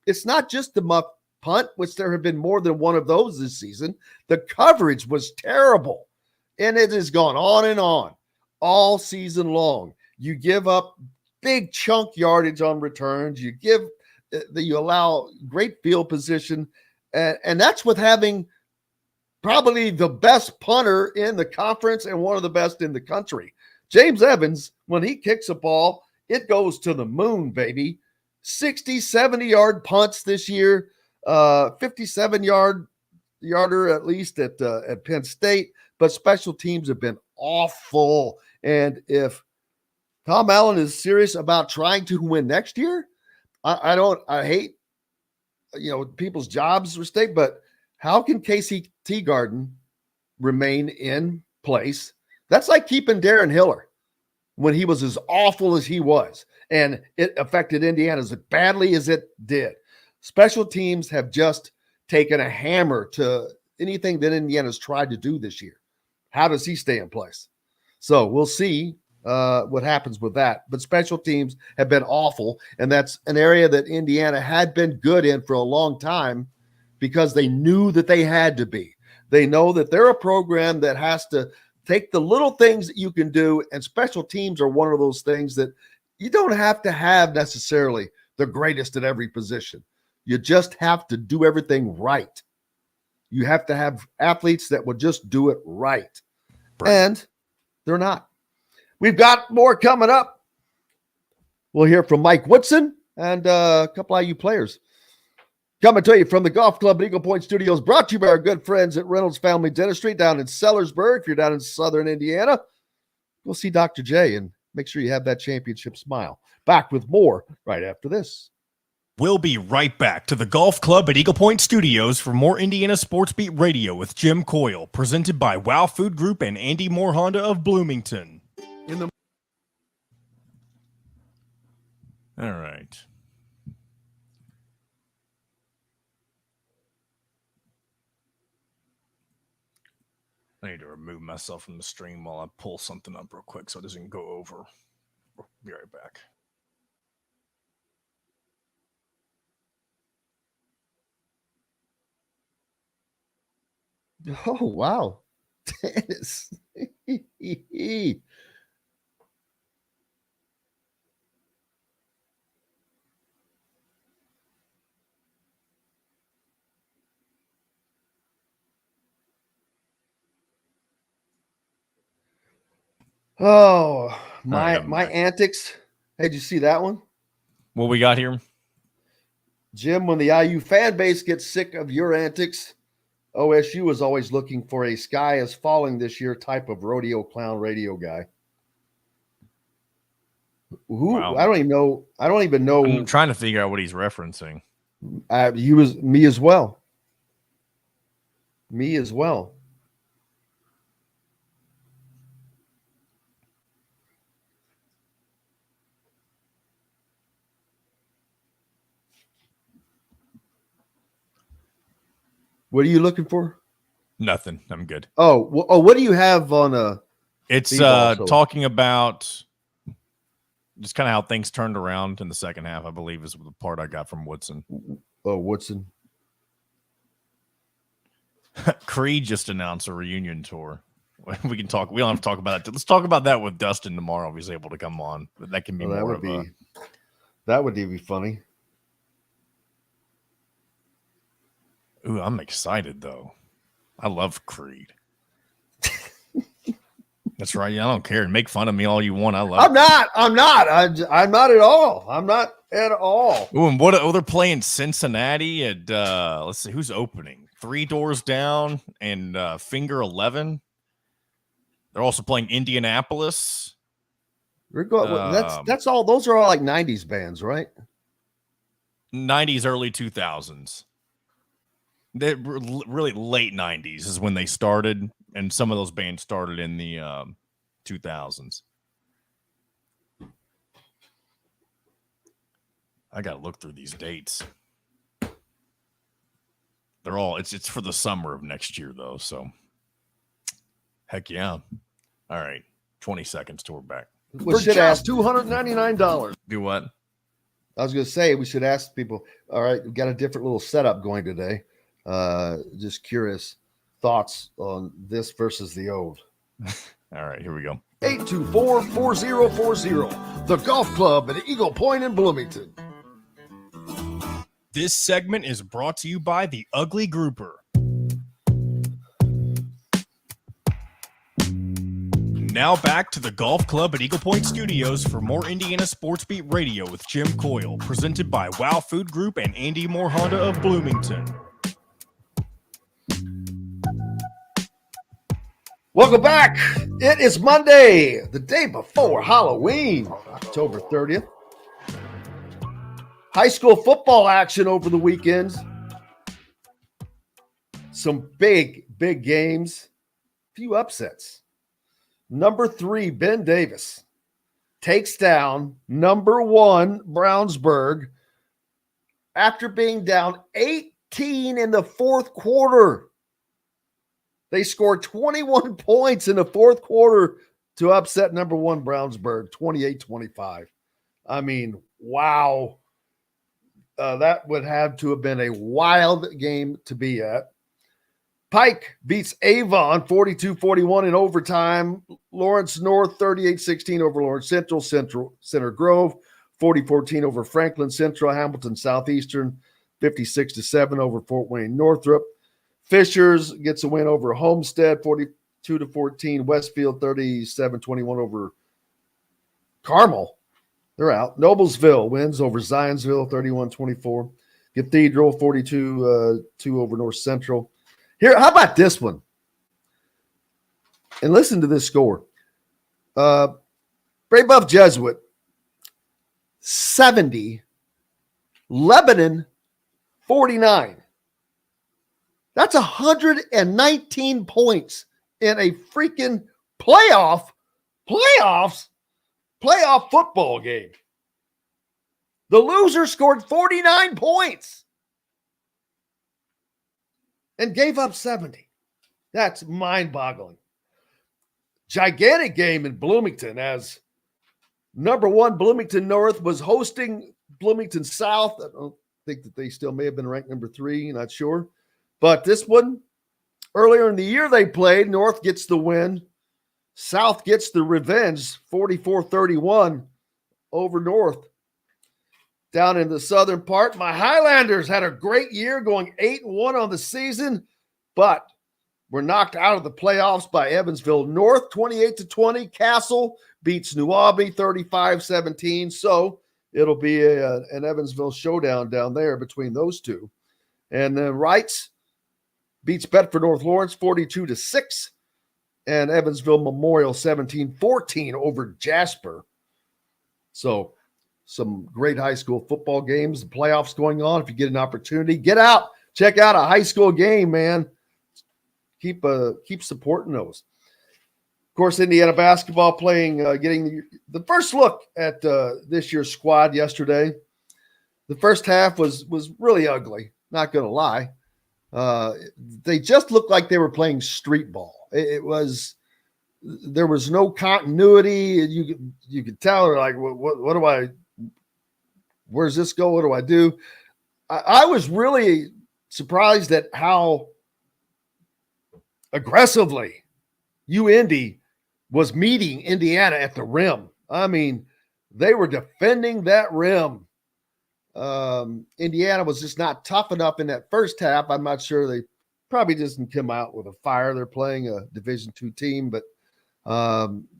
It's not just the muff punt, which there have been more than one of those this season. The coverage was terrible, and it has gone on and on all season long. You give up big chunk yardage on returns. You allow great field position, and that's with having probably the best punter in the conference and one of the best in the country. James Evans, when he kicks a ball, it goes to the moon, baby. 60, 70-yard punts this year, 57-yarder at least at Penn State. But special teams have been awful. And if Tom Allen is serious about trying to win next year, I hate, people's jobs are stake, but how can Casey Teagarden remain in place? That's like keeping Darren Hiller when he was as awful as he was, and it affected Indiana as badly as it did. Special teams have just taken a hammer to anything that Indiana's tried to do this year. How does he stay in place? So we'll see what happens with that. But special teams have been awful, and that's an area that Indiana had been good in for a long time, because they knew that they had to be. They know that they're a program that has to take the little things that you can do, and special teams are one of those things that you don't have to have necessarily the greatest at every position. You just have to do everything right. You have to have athletes that will just do it right. And they're not. We've got more coming up. We'll hear from Mike Woodson and a couple of IU players. Coming to you from the Golf Club at Eagle Point Studios, brought to you by our good friends at Reynolds Family Dentistry down in Sellersburg. If you're down in southern Indiana, go see Dr. J and make sure you have that championship smile. Back with more right after this. We'll be right back to the Golf Club at Eagle Point Studios for more Indiana Sports Beat Radio with Jim Coyle, presented by Wow Food Group and Andy Moore Honda of Bloomington. All right. I need to remove myself from the stream while I pull something up real quick so it doesn't go over. We'll be right back. Oh, wow. Dennis. Oh, right, my back. antics. Hey, did you see that one? What we got here? Jim, when the IU fan base gets sick of your antics, OSU is always looking for a sky is falling this year type of rodeo clown radio guy. Who Wow. I don't even know. I'm trying to figure out what he's referencing. He was me as well. Me as well. What are you looking for? Nothing. I'm good. Oh, what do you have on It's also? talking about just kind of how things turned around in the second half, I believe, is the part I got from Woodson. Oh, Woodson. Creed just announced a reunion tour. We can talk. We don't have to talk about that. Let's talk about that with Dustin tomorrow if he's able to come on. But that can be Well, more that would be funny. Ooh, I'm excited though. I love Creed. That's right. Yeah, I don't care. Make fun of me all you want. I love. I'm not at all. I'm not at all. Ooh, and what? Oh, they're playing Cincinnati at. Let's see who's opening. 3 Doors Down and Finger 11. They're also playing Indianapolis. That's all. Those are all like 90s bands, right? 90s, early 2000s. They're really late 90s is when they started, and some of those bands started in the 2000s. I gotta look through these dates. They're all it's for the summer of next year though, so heck yeah. All right, 20 seconds till we're back. We should ask $299. Do what? I was going to say we should ask people. All right, we've got a different little setup going today. Just curious thoughts on this versus the old. All right, here we go. 824-4040, the golf club at Eagle Point in Bloomington. This segment is brought to you by the Ugly Grouper. Now back to the golf club at Eagle Point Studios for more Indiana Sports Beat Radio with Jim Coyle, presented by Wow Food Group and Andy Moore Honda of Bloomington. Welcome back. It is Monday, the day before Halloween, October 30th. High school football action over the weekends. Some big games. Few upsets. Number 3, Ben Davis takes down number 1, Brownsburg, after being down 18 in the fourth quarter. They scored 21 points in the fourth quarter to upset number 1, Brownsburg, 28-25. I mean, wow. That would have to have been a wild game to be at. Pike beats Avon 42-41 in overtime. Lawrence North 38-16 over Lawrence Central. Center Grove 40-14 over Franklin Central. Hamilton Southeastern 56-7 over Fort Wayne Northrop. Fishers gets a win over Homestead 42-14. Westfield 37-21 over Carmel. They're out. Noblesville wins over Zionsville 31-24. Cathedral 42-2 over North Central. Here, how about this one? And listen to this score. Brave Buff Jesuit 70, Lebanon 49. That's 119 points in a freaking playoff football game. The loser scored 49 points and gave up 70. That's mind-boggling. Gigantic game in Bloomington as number 1 Bloomington North was hosting Bloomington South. I don't think that they still may have been ranked number 3, not sure. But this one, earlier in the year they played, North gets the win. South gets the revenge, 44-31 over North. Down in the southern part, my Highlanders had a great year, going 8-1 on the season, but were knocked out of the playoffs by Evansville North, 28-20. Castle beats New Albany 35-17. So it'll be an Evansville showdown down there between those two. And Wrights beats Bedford North Lawrence 42-6. And Evansville Memorial 17-14 over Jasper. So some great high school football games, the playoffs going on. If you get an opportunity, get out, check out a high school game, man. Keep supporting those. Of course, Indiana basketball playing, getting the first look at this year's squad yesterday. The first half was really ugly, not going to lie. They just looked like they were playing street ball. There was no continuity. You could tell they're like, what do I, where's this go? What do I do? I was really surprised at how aggressively UIndy was meeting Indiana at the rim. I mean, they were defending that rim. Indiana was just not tough enough in that first half. I'm not sure, they probably just didn't come out with a fire. They're playing a Division II team, but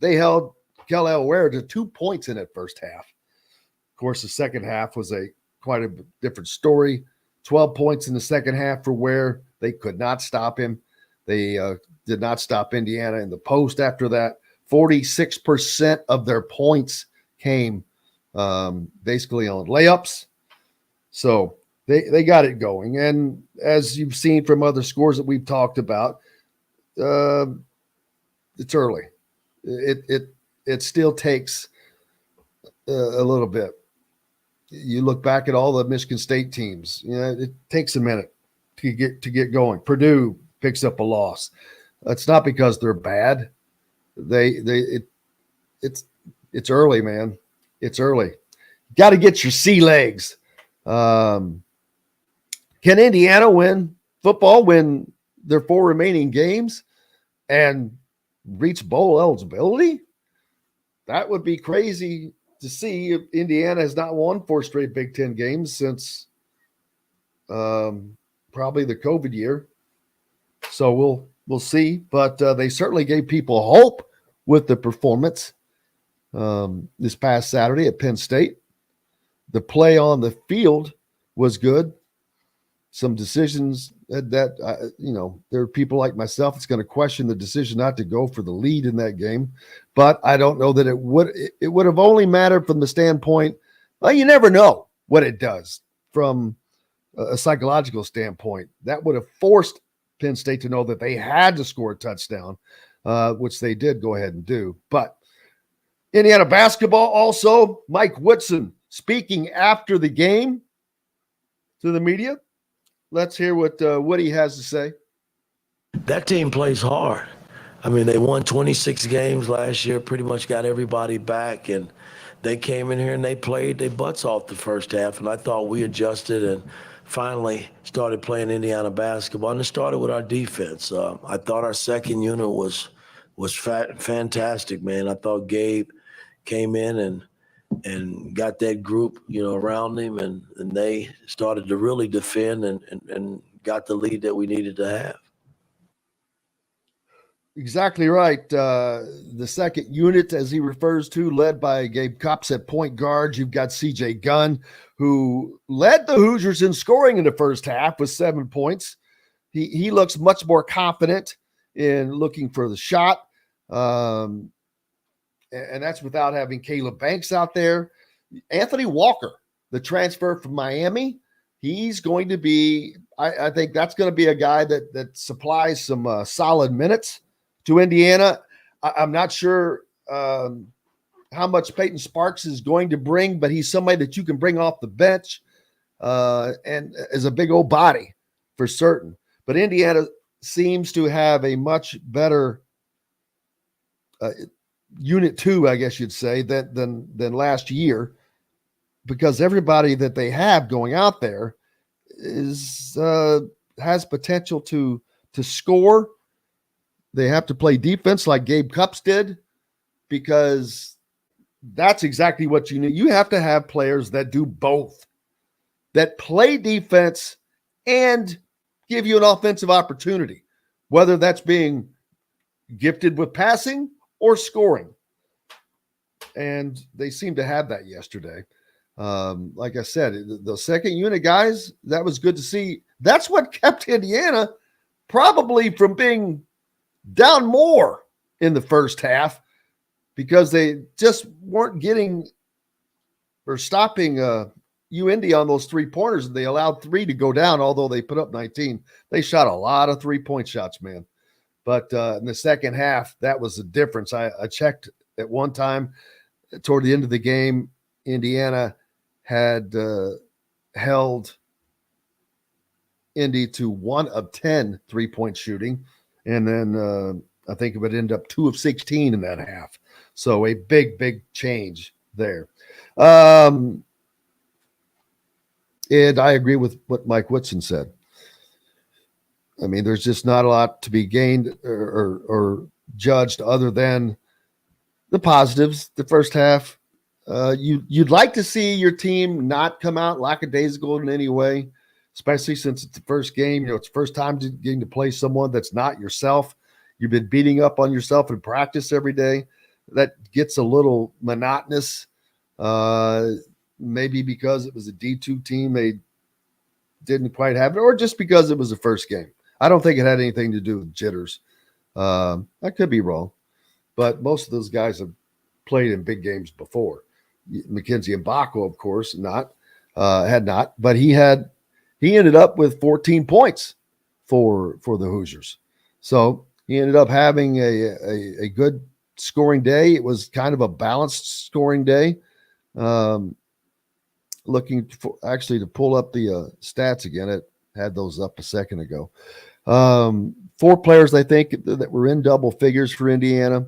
they held Kel Ware to 2 points in that first half. Of course, the second half was quite a different story. 12 points in the second half for Ware. They could not stop him. They did not stop Indiana in the post after that. 46% of their points came basically on layups. So they got it going. And as you've seen from other scores that we've talked about, it's early. It still takes a little bit. You look back at all the Michigan State teams, it takes a minute to get going. Purdue picks up a loss. It's not because they're bad. It's early, man. It's early. Got to get your sea legs. Can Indiana win their 4 remaining games and reach bowl eligibility? That would be crazy to see. If Indiana has not won 4 straight Big Ten games since probably the COVID year. So we'll see. But they certainly gave people hope with the performance this past Saturday at Penn State. The play on the field was good. Some decisions that there are people like myself that's going to question the decision not to go for the lead in that game. But I don't know that it would have only mattered from the standpoint, well, you never know what it does from a psychological standpoint. That would have forced Penn State to know that they had to score a touchdown, which they did go ahead and do. But Indiana basketball also, Mike Woodson speaking after the game to the media. Let's hear what Woody has to say. That team plays hard. I mean, they won 26 games last year, pretty much got everybody back, and they came in here and they played their butts off the first half, and I thought we adjusted and finally started playing Indiana basketball, and it started with our defense. I thought our second unit was fantastic, man. I thought Gabe came in and got that group, around him, and they started to really defend and got the lead that we needed to have. Exactly right. The second unit, as he refers to, led by Gabe Copps at point guard. You've got CJ Gunn, who led the Hoosiers in scoring in the first half with 7 points. He looks much more confident in looking for the shot. And that's without having Caleb Banks out there. Anthony Walker, the transfer from Miami, he's going to be, I think that's going to be a guy that supplies some solid minutes to Indiana. I'm not sure how much Peyton Sparks is going to bring, but he's somebody that you can bring off the bench and is a big old body for certain. But Indiana seems to have a much better Unit 2, I guess you'd say, than last year, because everybody that they have going out there has potential to score. They have to play defense like Gabe Copps did, because that's exactly what you need. You have to have players that do both, that play defense and give you an offensive opportunity. whether that's being gifted with passing or scoring. And they seem to have that yesterday. Like I said, the second unit guys, that was good to see. That's what kept Indiana probably from being down more in the first half, because they just weren't getting or stopping UIndy on those 3-pointers. They allowed 3 to go down, although they put up 19. They shot a lot of 3-point shots, man. But in the second half, that was the difference. I checked at one time toward the end of the game, Indiana had held Indy to 1 of 10 3-point shooting. And then I think it would end up 2 of 16 in that half. So a big, big change there. And I agree with what Mike Whitson said. I mean, there's just not a lot to be gained or judged other than the positives. The first half, you'd like to see your team not come out lackadaisical in any way, especially since it's the first game. You know, it's the first time getting to play someone that's not yourself. You've been beating up on yourself in practice every day. That gets a little monotonous. Maybe because it was a D2 team, they didn't quite have it, or just because it was the first game. I don't think it had anything to do with jitters. I could be wrong, but most of those guys have played in big games before. Mackenzie Mbako, of course, had not, but he ended up with 14 points for the Hoosiers. So he ended up having a good scoring day. It was kind of a balanced scoring day. Looking for actually to pull up the stats again. It had those up a second ago. 4 players, I think, that were in double figures for Indiana.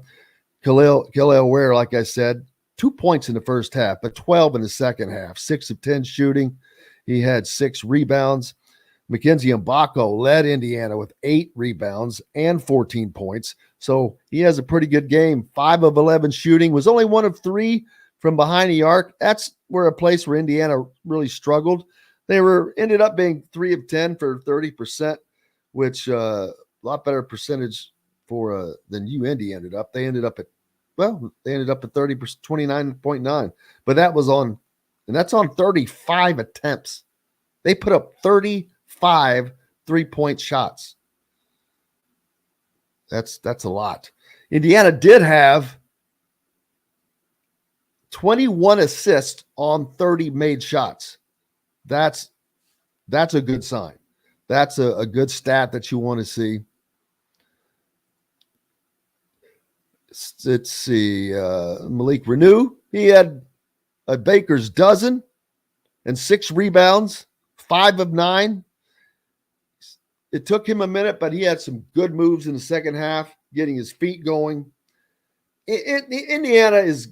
Khalil Ware, like I said, 2 points in the first half, but 12 in the second half, 6 of 10 shooting. He had 6 rebounds. Mackenzie Mbako led Indiana with 8 rebounds and 14 points. So he has a pretty good game. 5 of 11 shooting, was only 1 of 3 from behind the arc. That's a place where Indiana really struggled. They ended up being 3 of 10 for 30%, which a lot better percentage for than UIndy ended up. They ended up at 30%, 29.9. But that's on 35 attempts. They put up 35 3-point shots. That's a lot. Indiana did have 21 assists on 30 made shots. That's a good sign. That's a good stat that you want to see. Let's see. Malik Renew, he had a baker's dozen and 6 rebounds, 5 of 9. It took him a minute, but he had some good moves in the second half, getting his feet going. Indiana is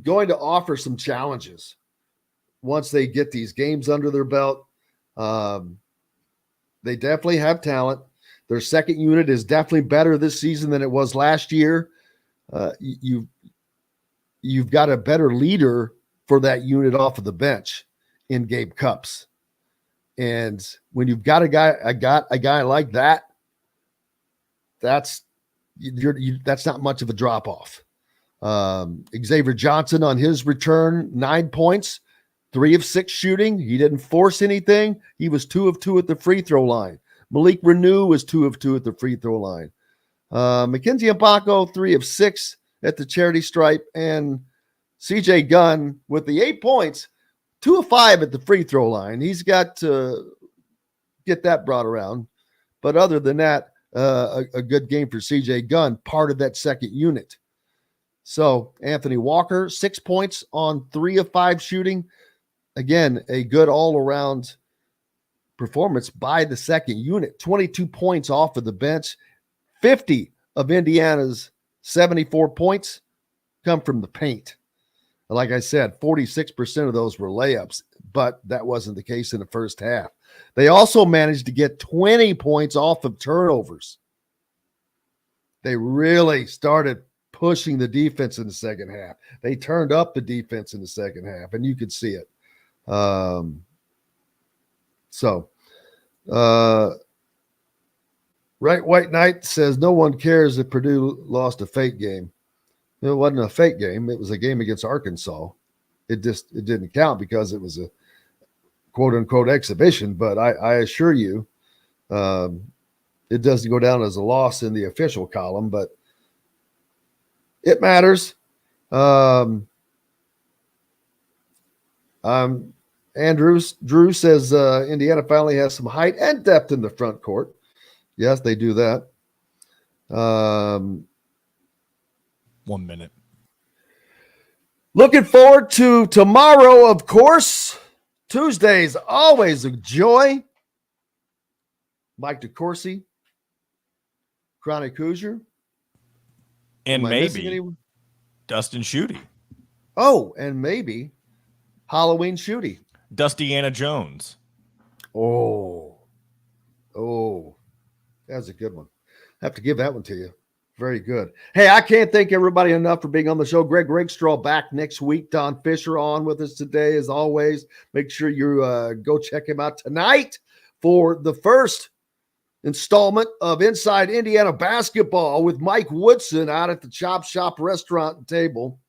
going to offer some challenges once they get these games under their belt. They definitely have talent. Their second unit is definitely better this season than it was last year. You've got a better leader for that unit off of the bench in Gabe Cupps. And when you've got a guy like that, that's not much of a drop off. Xavier Johnson on his return, 9 points, 3 of 6 shooting. He didn't force anything. He was 2 of 2 at the free throw line. Malik Renew was 2 of 2 at the free throw line. Mackenzie Mbako, 3 of 6 at the charity stripe. And CJ Gunn with the 8 points, 2 of 5 at the free throw line. He's got to get that brought around. But other than that, a good game for CJ Gunn, part of that second unit. So Anthony Walker, 6 points on 3 of 5 shooting. Again, a good all-around performance by the second unit. 22 points off of the bench. 50 of Indiana's 74 points come from the paint. Like I said, 46% of those were layups, but that wasn't the case in the first half. They also managed to get 20 points off of turnovers. They really started pushing the defense in the second half. They turned up the defense in the second half, and you could see it. Right White Knight says no one cares that Purdue lost a fake game. It wasn't a fake game. It was a game against Arkansas. It didn't count because it was a quote unquote exhibition. But I assure you, it doesn't go down as a loss in the official column, but it matters. Drew says Indiana finally has some height and depth in the front court. Yes, they do that. 1 minute. Looking forward to tomorrow, of course. Tuesday's always a joy. Mike DeCourcy, Chronic Hoosier. And maybe Dustin Shooty. Oh, and maybe Halloween Shooty. Dustiana Jones. Oh, that's a good one. I have to give that one to you. Very good. Hey, I can't thank everybody enough for being on the show. Greg Rakestraw back next week. Don Fischer on with us today, as always. Make sure you go check him out tonight for the first installment of Inside Indiana Basketball with Mike Woodson out at the Chop Shop restaurant and table.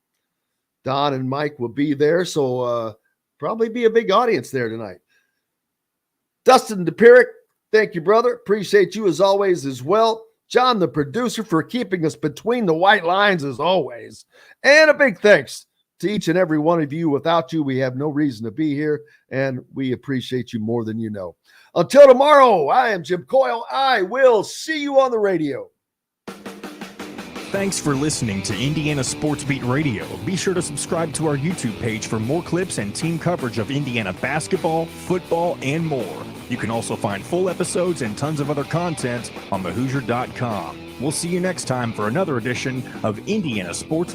Don and Mike will be there, so probably be a big audience there tonight. Dustin Dopirak, thank you, brother. Appreciate you as always as well. John, the producer, for keeping us between the white lines as always. And a big thanks to each and every one of you. Without you, we have no reason to be here, and we appreciate you more than you know. Until tomorrow, I am Jim Coyle. I will see you on the radio. Thanks for listening to Indiana Sports Beat Radio. Be sure to subscribe to our YouTube page for more clips and team coverage of Indiana basketball, football, and more. You can also find full episodes and tons of other content on thehoosier.com. We'll see you next time for another edition of Indiana Sports